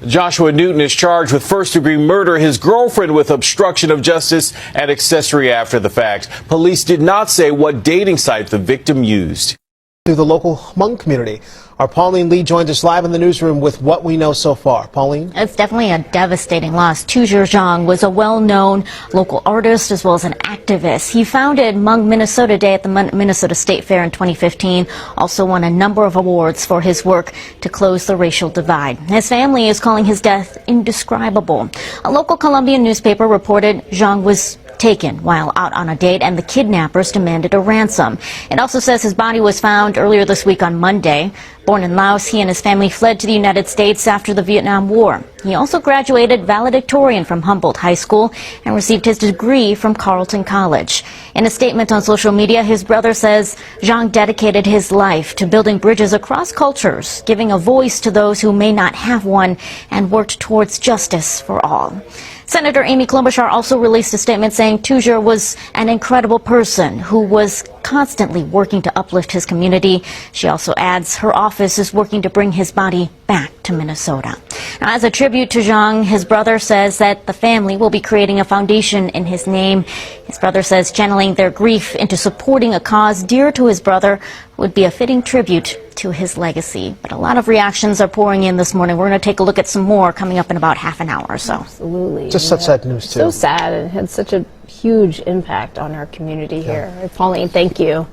Speaker 4: Joshua Newton is charged with first-degree murder, his girlfriend with obstruction of justice, and accessory after the fact. Police did not say what dating site the victim used.
Speaker 8: To the local Hmong community. Our Pauline Lee joins us live in the newsroom with what we know so far. Pauline?
Speaker 9: It's definitely a devastating loss. Tuer Jang was a well-known local artist as well as an activist. He founded Hmong Minnesota Day at the Minnesota State Fair in 2015. Also won a number of awards for his work to close the racial divide. His family is calling his death indescribable. A local Colombian newspaper reported Jang was taken while out on a date and the kidnappers demanded a ransom. It also says his body was found earlier this week on Monday. Born in Laos, he and his family fled to the United States after the Vietnam War. He also graduated valedictorian from Humboldt High School and received his degree from Carleton College. In a statement on social media, his brother says Jang dedicated his life to building bridges across cultures, giving a voice to those who may not have one, and worked towards justice for all. Senator Amy Klobuchar also released a statement saying Tuer was an incredible person who was constantly working to uplift his community. She also adds her office is working to bring his body back to Minnesota. Now, as a tribute to Jang, his brother says that the family will be creating a foundation in his name. His brother says channeling their grief into supporting a cause dear to his brother would be a fitting tribute to his legacy. But a lot of reactions are pouring in this morning. We're going to take a look at some more coming up in about half an hour or so.
Speaker 12: Absolutely.
Speaker 8: Just such sad news, too.
Speaker 12: So sad. It had such a huge impact on our community here. Pauline, thank you.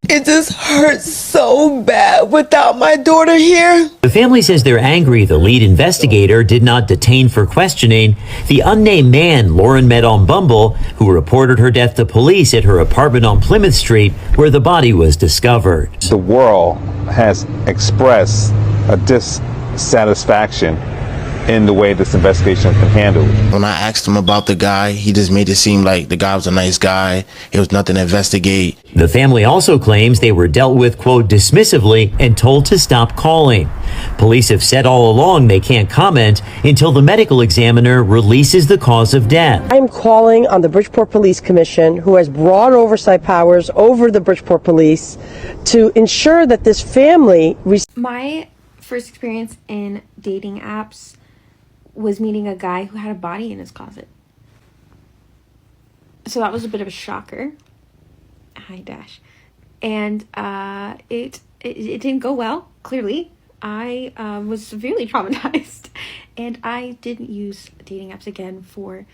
Speaker 32: It just hurts so bad without my daughter here.
Speaker 12: The family says they're angry the lead investigator did not detain for questioning the unnamed man Lauren met on Bumble, who reported her death to police at her apartment on Plymouth Street, where the body was discovered.
Speaker 4: The world has expressed a dissatisfaction in the way this investigation has been handled.
Speaker 35: When I asked him about the guy, he just made it seem like the guy was a nice guy. It was nothing to investigate.
Speaker 12: The family also claims they were dealt with, quote, dismissively and told to stop calling. Police have said all along they can't comment until the medical examiner releases the cause of death.
Speaker 17: I'm calling on the Bridgeport Police Commission, who has broad oversight powers over the Bridgeport Police, to ensure that this family...
Speaker 18: My first experience in dating apps was meeting a guy who had a body in his closet. So that was a bit of a shocker. Hi, Dash. And it didn't go well, clearly. I was severely traumatized. And I didn't use dating apps again for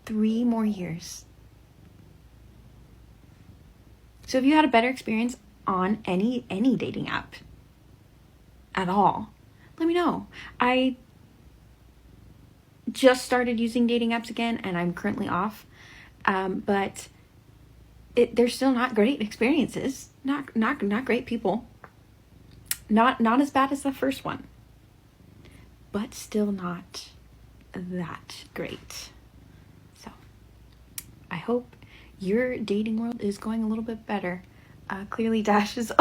Speaker 18: 3 more years. So if you had a better experience on any dating app at all, let me know. I just started using dating apps again, and I'm currently off, but they're still not great experiences. Not great people. Not as bad as the first one, but still not that great. So I hope your dating world is going a little bit better. Clearly Dash is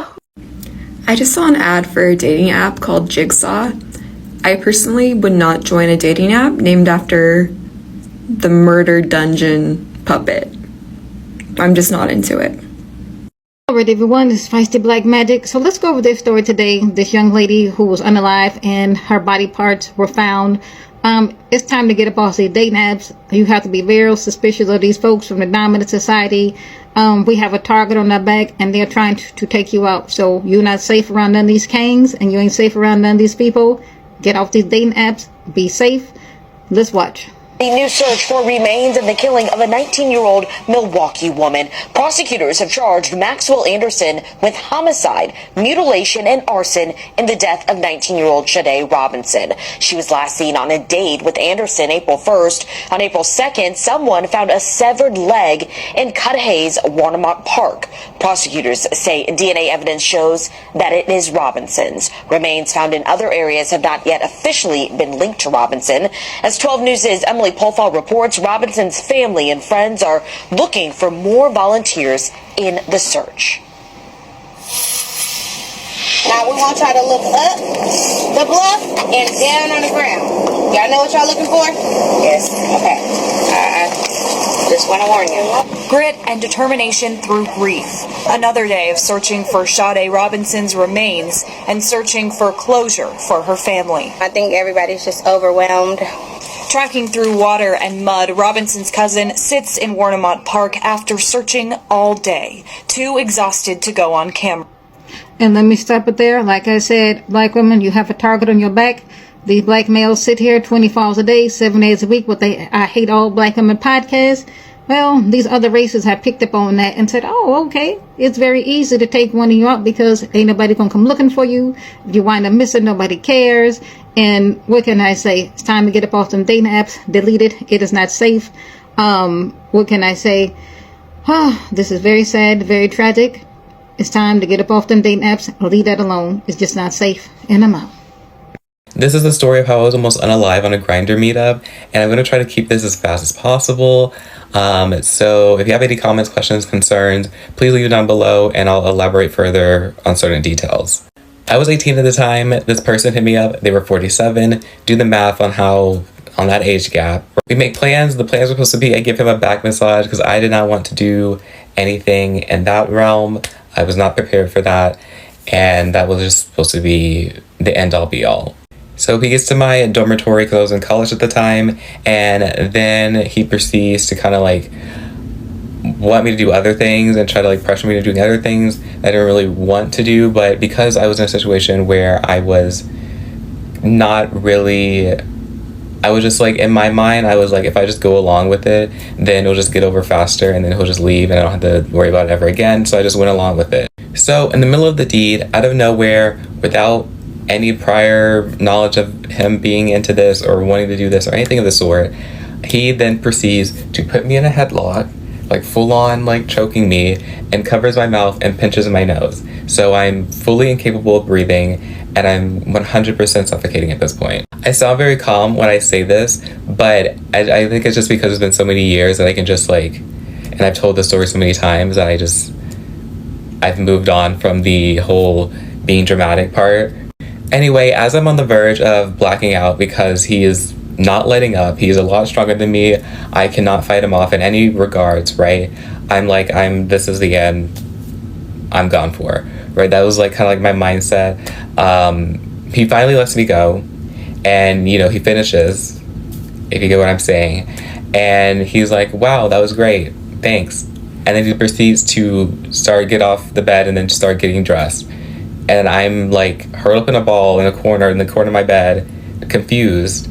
Speaker 19: I just saw an ad for a dating app called Jigsaw. I personally would not join a dating app named after the murder dungeon puppet. I'm just not into it.
Speaker 20: Alright everyone, this is Feisty Black Magic. So let's go over this story today. This young lady who was unalive and her body parts were found. It's time to get up off these dating apps. You have to be very suspicious of these folks from the dominant society. We have a target on their back and they're trying to take you out. So you're not safe around none of these kings and you ain't safe around none of these people. Get off these dating apps. Be safe. Let's watch.
Speaker 21: A new search for remains in the killing of a 19-year-old Milwaukee woman. Prosecutors have charged Maxwell Anderson with homicide, mutilation, and arson in the death of 19-year-old Shade Robinson. She was last seen on a date with Anderson April 1st. On April 2nd, someone found a severed leg in Cudahy's Warnemont Park. Prosecutors say DNA evidence shows that it is Robinson's. Remains found in other areas have not yet officially been linked to Robinson. As 12 News' Emily Polfall reports, Robinson's family and friends are looking for more volunteers in the search.
Speaker 22: Now we want y'all to look up the bluff and down on the ground. Y'all know what y'all looking for? Yes. Okay. Just want to warn you.
Speaker 23: Grit and determination through grief. Another day of searching for Shade Robinson's remains and searching for closure for her family.
Speaker 22: I think everybody's just overwhelmed.
Speaker 23: Tracking through water and mud, Robinson's cousin sits in Warnemont Park after searching all day, too exhausted to go on camera.
Speaker 20: And let me stop it there. Like I said, black women, you have a target on your back. These black males sit here 24 hours a day, 7 days a week with the I Hate All Black Women podcast. Well, these other races have picked up on that and said, oh, okay, it's very easy to take one of you out because ain't nobody gonna come looking for you. If you wind up missing, nobody cares. And what can I say? It's time to get up off them dating apps. Delete it. It is not safe. What can I say? This is very sad, very tragic. It's time to get up off them dating apps. Leave that alone. It's just not safe. And I'm out.
Speaker 24: This is the story of how I was almost unalive on a Grindr meetup, and I'm going to try to keep this as fast as possible. So if you have any comments, questions, concerns, please leave it down below and I'll elaborate further on certain details. I was 18 at the time. This person hit me up. They were 47. Do the math on that age gap. We make plans. The plans were supposed to be I give him a back massage because I did not want to do anything in that realm. I was not prepared for that, and that was just supposed to be the end all be all. So he gets to my dormitory because I was in college at the time, and then he proceeds to kind of like want me to do other things and try to like pressure me to doing other things I didn't really want to do. But because I was in a situation where I was not really, I was just like, in my mind, I was like, if I just go along with it, then it'll just get over faster and then he'll just leave and I don't have to worry about it ever again. So I just went along with it. So in the middle of the deed, out of nowhere, without any prior knowledge of him being into this or wanting to do this or anything of the sort, he then proceeds to put me in a headlock, like full on like choking me, and covers my mouth and pinches my nose. So I'm fully incapable of breathing and I'm 100% suffocating at this point. I sound very calm when I say this, but I think it's just because it's been so many years that I can just like, and I've told this story so many times that I've moved on from the whole being dramatic part. Anyway, as I'm on the verge of blacking out because he is not letting up, he's a lot stronger than me, I cannot fight him off in any regards, right? This is the end, I'm gone for, right? That was like kind of like my mindset. He finally lets me go, and you know, he finishes, if you get what I'm saying, and he's like, wow, that was great, thanks. And then he proceeds to get off the bed and then start getting dressed. And I'm like hurled up in a ball in the corner of my bed, confused,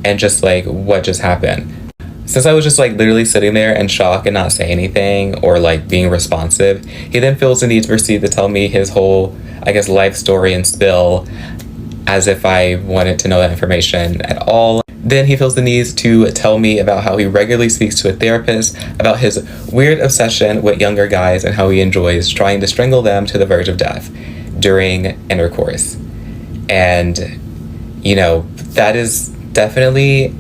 Speaker 24: and just like, what just happened? Since I was just like literally sitting there in shock and not saying anything or like being responsive, he then feels the need to proceed to tell me his whole, I guess, life story and spill, as if I wanted to know that information at all. Then he feels the need to tell me about how he regularly speaks to a therapist about his weird obsession with younger guys and how he enjoys trying to strangle them to the verge of death during intercourse. And, you know, that is definitely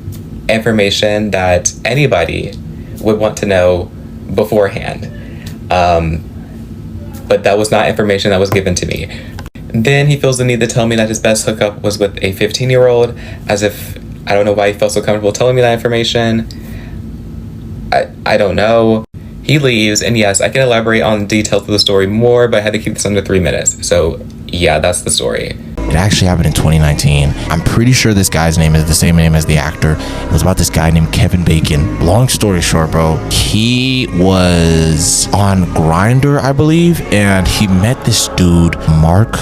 Speaker 24: information that anybody would want to know beforehand. But that was not information that was given to me. Then he feels the need to tell me that his best hookup was with a 15-year-old, as if, I don't know why he felt so comfortable telling me that information. I don't know. He leaves, and yes, I can elaborate on details of the story more, but I had to keep this under 3 minutes. So yeah, that's the story.
Speaker 2: It actually happened in 2019. I'm pretty sure this guy's name is the same name as the actor. It was about this guy named Kevin Bacon. Long story short, bro, he was on Grindr, I believe, and he met this dude, Mark,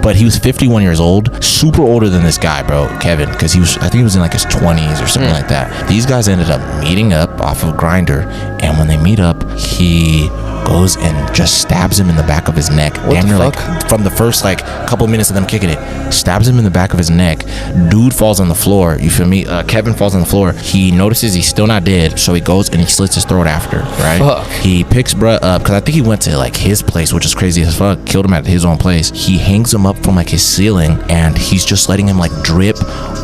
Speaker 2: but he was 51 years old, super older than this guy, bro, Kevin, because I think he was in like his 20s or something like that. These guys ended up meeting up off of Grindr, and when they meet up, he goes and just stabs him in the back of his neck. Damn near like from the first like couple minutes of them kicking it, stabs him in the back of his neck. Dude falls on the floor, you feel me? Kevin falls on the floor. He notices he's still not dead, so he goes and he slits his throat after, right? Fuck. He picks bruh up, because I think he went to like his place, which is crazy as fuck, killed him at his own place. He hangs him up from like his ceiling, and he's just letting him like drip,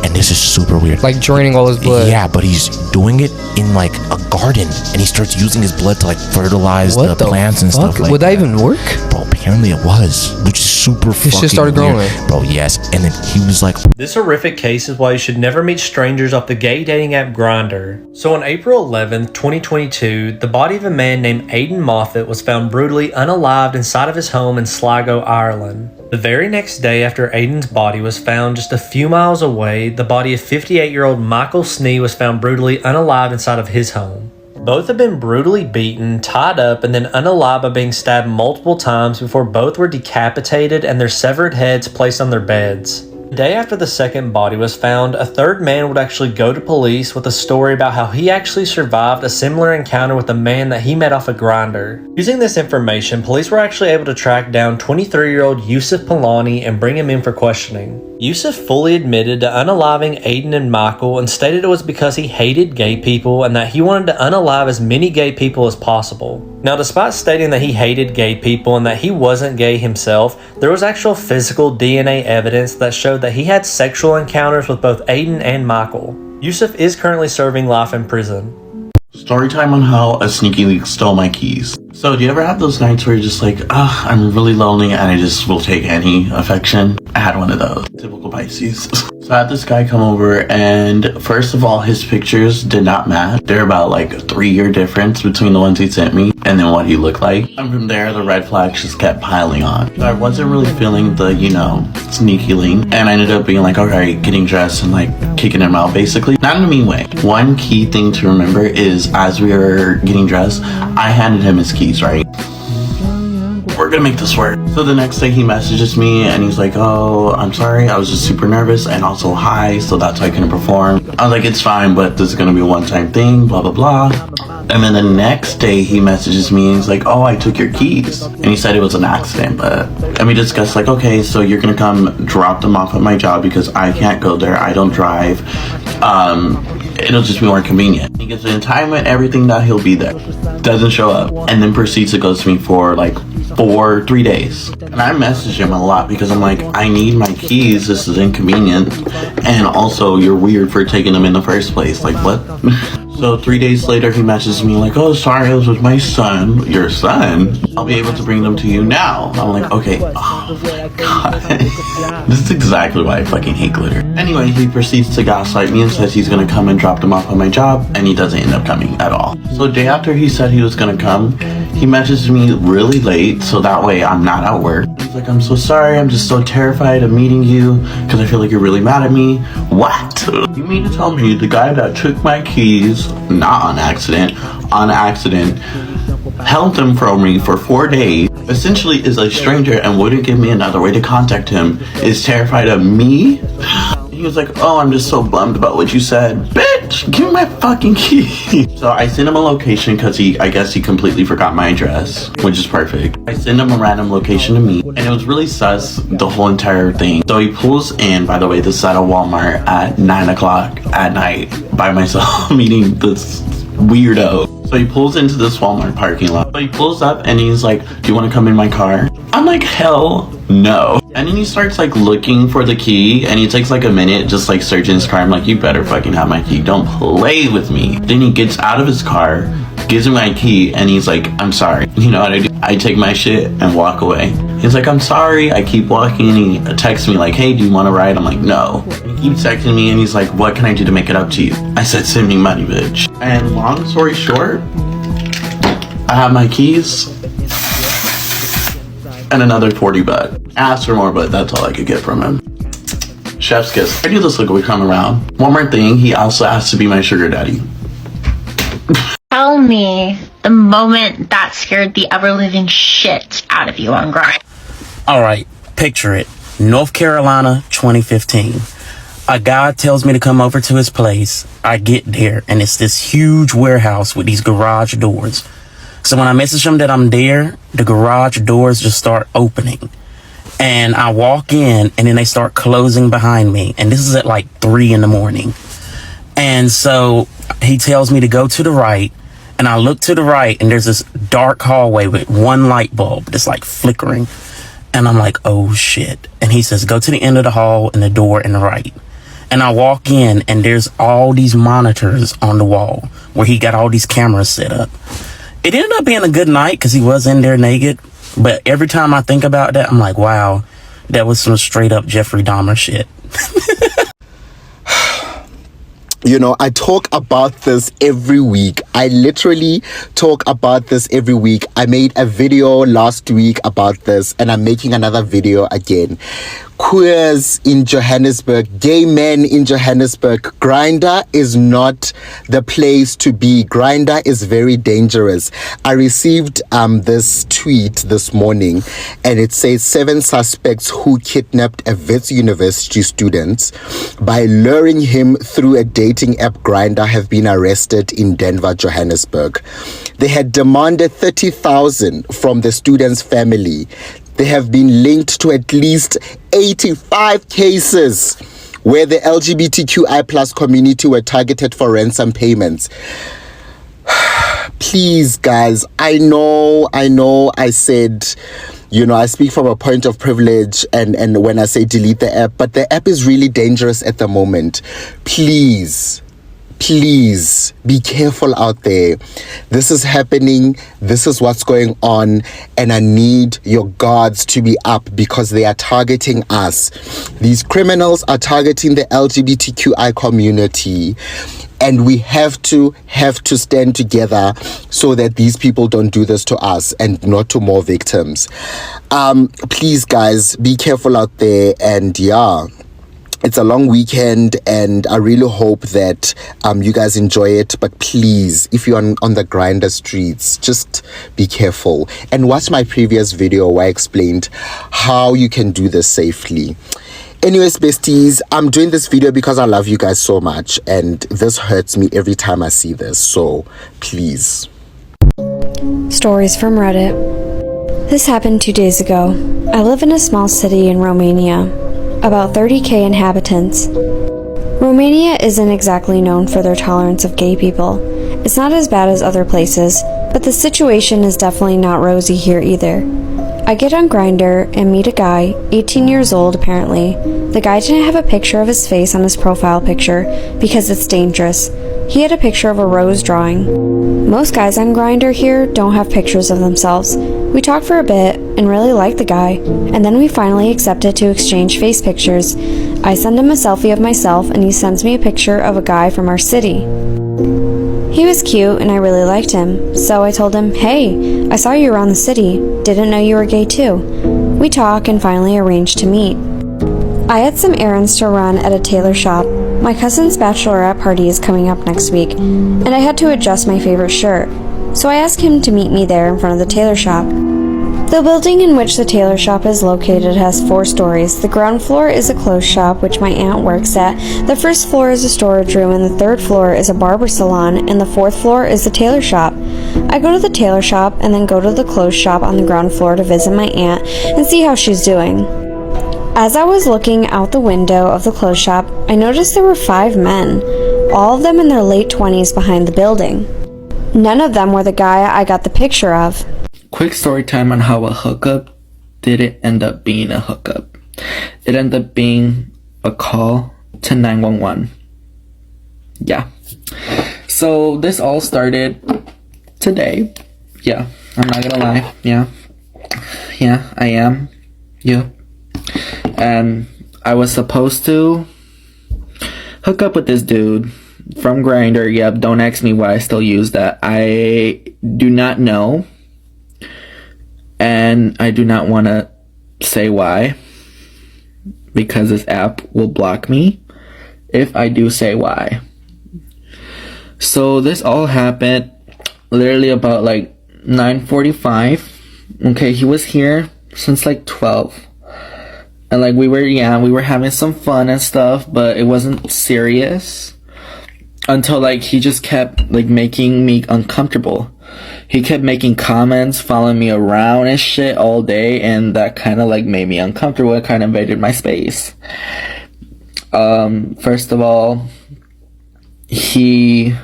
Speaker 2: and this is super weird, like draining all his blood. Yeah, but he's doing it in like a garden, and he starts using his blood to like fertilize the plants and stuff like that. Would that even work? Bro, apparently it was, which is super fucking weird. It just started growing. Bro, yes. And then he was like...
Speaker 3: This horrific case is why you should never meet strangers off the gay dating app Grindr. So on April 11th, 2022, the body of a man named Aidan Moffat was found brutally unalived inside of his home in Sligo, Ireland. The very next day after Aidan's body was found just a few miles away, the body of 58-year-old Michael Snee was found brutally unalived inside of his home. Both have been brutally beaten, tied up, and then unalived by being stabbed multiple times before both were decapitated and their severed heads placed on their beds. The day after the second body was found, a third man would actually go to police with a story about how he actually survived a similar encounter with a man that he met off a Grindr. Using this information, police were actually able to track down 23-year-old Yusuf Polani and bring him in for questioning. Yusuf fully admitted to unaliving Aidan and Michael and stated it was because he hated gay people and that he wanted to unalive as many gay people as possible. Now, despite stating that he hated gay people and that he wasn't gay himself, there was actual physical DNA evidence that showed that he had sexual encounters with both Aidan and Michael. Yusuf is currently serving life in prison.
Speaker 10: Story time on how a sneaky leak stole my keys. So do you ever have those nights where you're just like, I'm really lonely and I just will take any affection? I had one of those. Typical Pisces. So I had this guy come over, and first of all, his pictures did not match. They're about like a 3-year difference between the ones he sent me and then what he looked like. And from there, the red flags just kept piling on. I wasn't really feeling the, sneaky link. And I ended up being like, alright, getting dressed and like kicking him out basically. Not in a mean way. One key thing to remember is as we were getting dressed, I handed him his keys, right? We're gonna make this work. So the next day he messages me and he's like, oh, I'm sorry, I was just super nervous and also high, so that's why I couldn't perform. I was like, it's fine, but this is gonna be a one-time thing, blah, blah, blah. And then the next day he messages me and he's like, oh, I took your keys. And he said it was an accident, and we discussed like, okay, so you're gonna come drop them off at my job because I can't go there, I don't drive. It'll just be more convenient. He gives an time and everything that he'll be there. Doesn't show up. And then proceeds to ghost me for like 3 days. And I message him a lot because I'm like, I need my keys, this is inconvenient. And also you're weird for taking them in the first place. Like what? So 3 days later he messages me like, oh sorry, I was with my son. Your son? I'll be able to bring them to you now. I'm like, okay. Oh my god. This is exactly why I fucking hate glitter. Anyway, he proceeds to gaslight me and says he's gonna come and drop them off at my job, and he doesn't end up coming at all. So the day after he said he was gonna come, he messaged me really late so that way I'm not at work. He's like, I'm so sorry, I'm just so terrified of meeting you because I feel like you're really mad at me. What? You mean to tell me the guy that took my keys, not on accident, held them from me for 4 days, essentially is a stranger and wouldn't give me another way to contact him, is terrified of me? He was like, oh, I'm just so bummed about what you said. Bitch, give me my fucking key. So I sent him a location because I guess he completely forgot my address, which is perfect. I sent him a random location to meet, and it was really sus, the whole entire thing. So he pulls in, by the way, this is at a Walmart at 9 o'clock at night by myself, meeting this weirdo. So he pulls into this Walmart parking lot. So he pulls up and he's like, do you want to come in my car? I'm like, hell no. And then he starts like looking for the key, and he takes like a minute just like searching his car. I'm like, you better fucking have my key. Don't play with me. Then he gets out of his car, gives me my key, and he's like, I'm sorry. You know what I do? I take my shit and walk away. He's like, I'm sorry. I keep walking, and he texts me like, hey, do you want to ride? I'm like, no. He keeps texting me and he's like, what can I do to make it up to you? I said, send me money, bitch. And long story short, I have my keys and another 40 bucks. Asked for more, but that's all I could get from him. Chef's kiss. I knew this look would come around. One more thing, he also asked to be my sugar daddy.
Speaker 1: Tell me the moment that scared the ever-living shit out of you on Grind.
Speaker 11: Alright, picture it. North Carolina, 2015. A guy tells me to come over to his place. I get there, and it's this huge warehouse with these garage doors. So when I message him that I'm there, the garage doors just start opening. And I walk in, and then they start closing behind me. And this is at like 3 in the morning. And so he tells me to go to the right. And I look to the right, and there's this dark hallway with one light bulb that's like flickering. And I'm like, oh shit. And he says, go to the end of the hall and the door in the right. And I walk in, and there's all these monitors on the wall where he got all these cameras set up. It ended up being a good night because he was in there naked. But every time I think about that, I'm like, wow, that was some straight up Jeffrey Dahmer shit.
Speaker 13: You know, I talk about this every week. I literally talk about this every week. I made a video last week about this, and I'm making another video again. Queers in Johannesburg, gay men in Johannesburg, Grindr is not the place to be. Grindr is very dangerous. I received this tweet this morning, and it says 7 suspects who kidnapped a Vitz University student by luring him through a dating app Grindr have been arrested in Denver, Johannesburg. They had demanded 30,000 from the student's family. They have been linked to at least 85 cases where the LGBTQI plus community were targeted for ransom payments. Please, guys, I know I said, you know, I speak from a point of privilege and when I say delete the app, but the app is really dangerous at the moment. Please be careful out there. This is happening. This is what's going on. And I need your guards to be up because they are targeting us. These criminals are targeting the LGBTQI community. And we have to stand together so that these people don't do this to us and not to more victims. Please, guys, be careful out there. And yeah, It's a long weekend, and I really hope that you guys enjoy it. But please, if you're on the Grindr streets, just be careful and watch my previous video where I explained how you can do this safely. Anyways, besties, I'm doing this video because I love you guys so much, and this hurts me every time I see this, so please.
Speaker 5: Stories from Reddit. This happened 2 days ago. I live in a small city in Romania, about 30,000 inhabitants. Romania isn't exactly known for their tolerance of gay people. It's not as bad as other places, but the situation is definitely not rosy here either. I get on Grindr and meet a guy, 18 years old apparently. The guy didn't have a picture of his face on his profile picture because it's dangerous. He had a picture of a rose drawing. Most guys on Grindr here don't have pictures of themselves. We talked for a bit and really liked the guy, and then we finally accepted to exchange face pictures. I send him a selfie of myself and he sends me a picture of a guy from our city. He was cute and I really liked him, so I told him, "Hey, I saw you around the city. Didn't know you were gay too." We talked and finally arranged to meet. I had some errands to run at a tailor shop. My cousin's bachelorette party is coming up next week, and I had to adjust my favorite shirt, so I asked him to meet me there in front of the tailor shop. The building in which the tailor shop is located has 4 stories. The ground floor is a clothes shop, which my aunt works at. The first floor is a storage room, and the 3rd floor is a barber salon, and the 4th floor is the tailor shop. I go to the tailor shop and then go to the clothes shop on the ground floor to visit my aunt and see how she's doing. As I was looking out the window of the clothes shop, I noticed there were 5 men, all of them in their late 20s behind the building. None of them were the guy I got the picture of.
Speaker 6: Quick story time on how a hookup didn't end up being a hookup. It ended up being a call to 911. Yeah. So this all started today. Yeah, I'm not gonna lie. Yeah, I am. Yeah. And I was supposed to hook up with this dude from Grindr. Yep, don't ask me why I still use that. I do not know. And I do not want to say why, because this app will block me if I do say why. So this all happened literally about like 9:45. Okay, he was here since like 12. And like we were having some fun and stuff, but it wasn't serious until like he just kept like making me uncomfortable. He kept making comments, following me around and shit all day, and that kind of like made me uncomfortable. It kind of invaded my space. First of all, he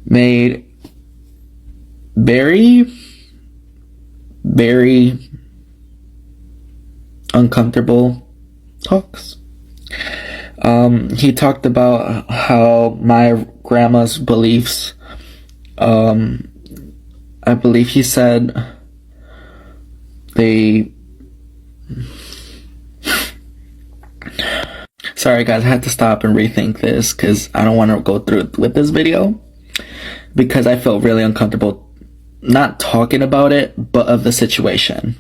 Speaker 6: made very, very uncomfortable talks. He talked about how my grandma's beliefs, I believe he said sorry guys, I had to stop and rethink this because I don't want to go through with this video because I felt really uncomfortable not talking about it, but of the situation.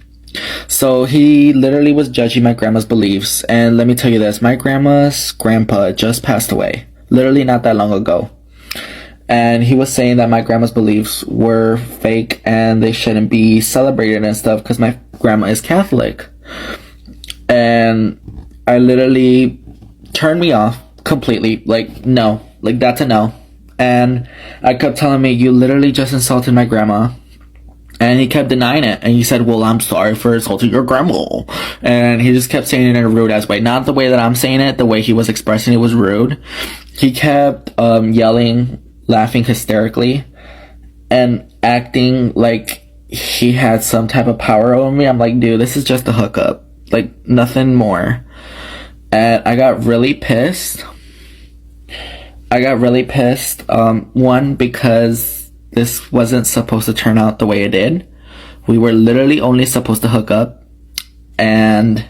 Speaker 6: So he literally was judging my grandma's beliefs, and let me tell you this, my grandma's grandpa just passed away literally not that long ago. And he was saying that my grandma's beliefs were fake and they shouldn't be celebrated and stuff because my grandma is Catholic. And I literally turned me off completely. Like, no. Like, that's a no. And I kept telling me, you literally just insulted my grandma. And he kept denying it. And he said, well, I'm sorry for insulting your grandma. And he just kept saying it in a rude ass way. Not the way that I'm saying it. The way he was expressing it was rude. He kept yelling, laughing hysterically, and acting like he had some type of power over me. I'm like, dude, this is just a hookup. Like, nothing more. And I got really pissed. One, because this wasn't supposed to turn out the way it did. We were literally only supposed to hook up, and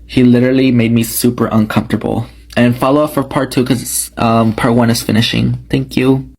Speaker 6: he literally made me super uncomfortable. And follow up for part 2 because part 1 is finishing. Thank you.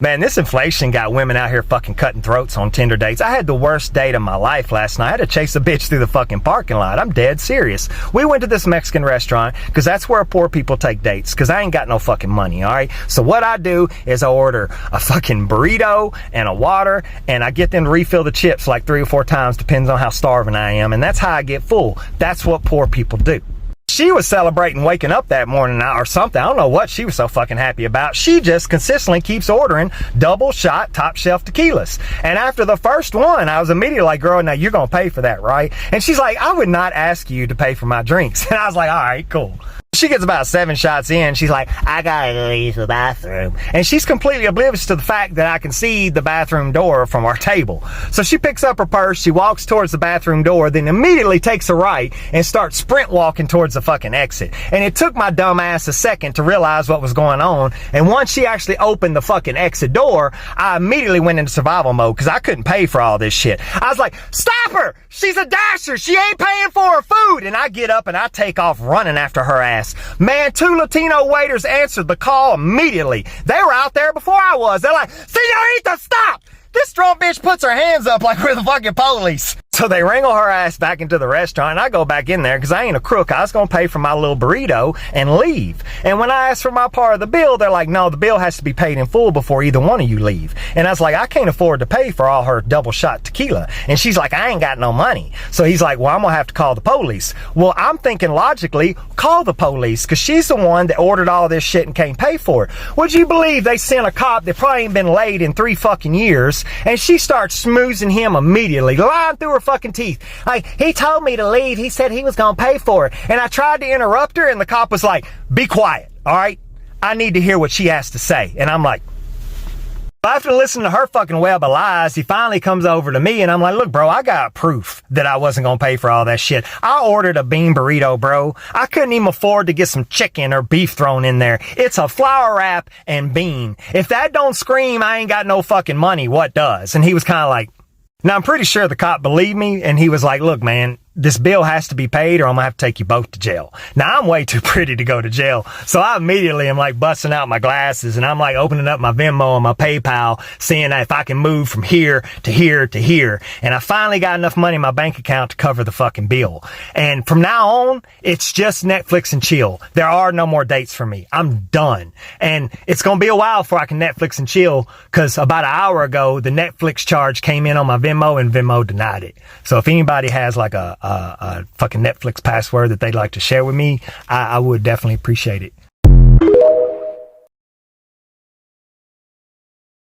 Speaker 7: Man, this inflation got women out here fucking cutting throats on Tinder dates. I had the worst date of my life last night. I had to chase a bitch through the fucking parking lot. I'm dead serious. We went to this Mexican restaurant because that's where poor people take dates because I ain't got no fucking money, alright? So what I do is I order a fucking burrito and a water and I get them to refill the chips like 3 or 4 times, depends on how starving I am, and that's how I get full. That's what poor people do. She was celebrating waking up that morning or something. I don't know what she was so fucking happy about. She just consistently keeps ordering double shot top shelf tequilas. And after the first one, I was immediately like, girl, now you're going to pay for that, right? And she's like, I would not ask you to pay for my drinks. And I was like, all right, cool. She gets about 7 shots in. She's like, I gotta go use the bathroom. And she's completely oblivious to the fact that I can see the bathroom door from our table. So she picks up her purse, she walks towards the bathroom door, then immediately takes a right and starts sprint walking towards the fucking exit. And it took my dumb ass a second to realize what was going on. And once she actually opened the fucking exit door, I immediately went into survival mode because I couldn't pay for all this shit. I was like, stop her! She's a dasher! She ain't paying for her food! And I get up and I take off running after her ass. Man, 2 Latino waiters answered the call immediately. They were out there before I was. They're like, Señorita, stop! This drunk bitch puts her hands up like we're the fucking police. So they wrangle her ass back into the restaurant and I go back in there because I ain't a crook. I was going to pay for my little burrito and leave. And when I asked for my part of the bill, they're like, no, the bill has to be paid in full before either one of you leave. And I was like, I can't afford to pay for all her double shot tequila. And she's like, I ain't got no money. So he's like, well, I'm going to have to call the police. Well, I'm thinking logically, call the police because she's the one that ordered all this shit and can't pay for it. Would you believe they sent a cop that probably ain't been laid in 3 fucking years and she starts smoozing him immediately, lying through her fucking teeth. Like, he told me to leave. He said he was going to pay for it. And I tried to interrupt her and the cop was like, be quiet, all right? I need to hear what she has to say. And I'm like, after listening to her fucking web of lies, he finally comes over to me and I'm like, look, bro, I got proof that I wasn't going to pay for all that shit. I ordered a bean burrito, bro. I couldn't even afford to get some chicken or beef thrown in there. It's a flour wrap and bean. If that don't scream, I ain't got no fucking money, what does? And he was kind of like, now I'm pretty sure the cop believed me and he was like, look, man, this bill has to be paid or I'm gonna have to take you both to jail. Now I'm way too pretty to go to jail. So I immediately am like busting out my glasses and I'm like opening up my Venmo and my PayPal, seeing if I can move from here to here to here. And I finally got enough money in my bank account to cover the fucking bill. And from now on, it's just Netflix and chill. There are no more dates for me. I'm done. And it's gonna be a while before I can Netflix and chill because about an hour ago, the Netflix charge came in on my Venmo and Venmo denied it. So if anybody has like a fucking Netflix password that they'd like to share with me, I would definitely appreciate it.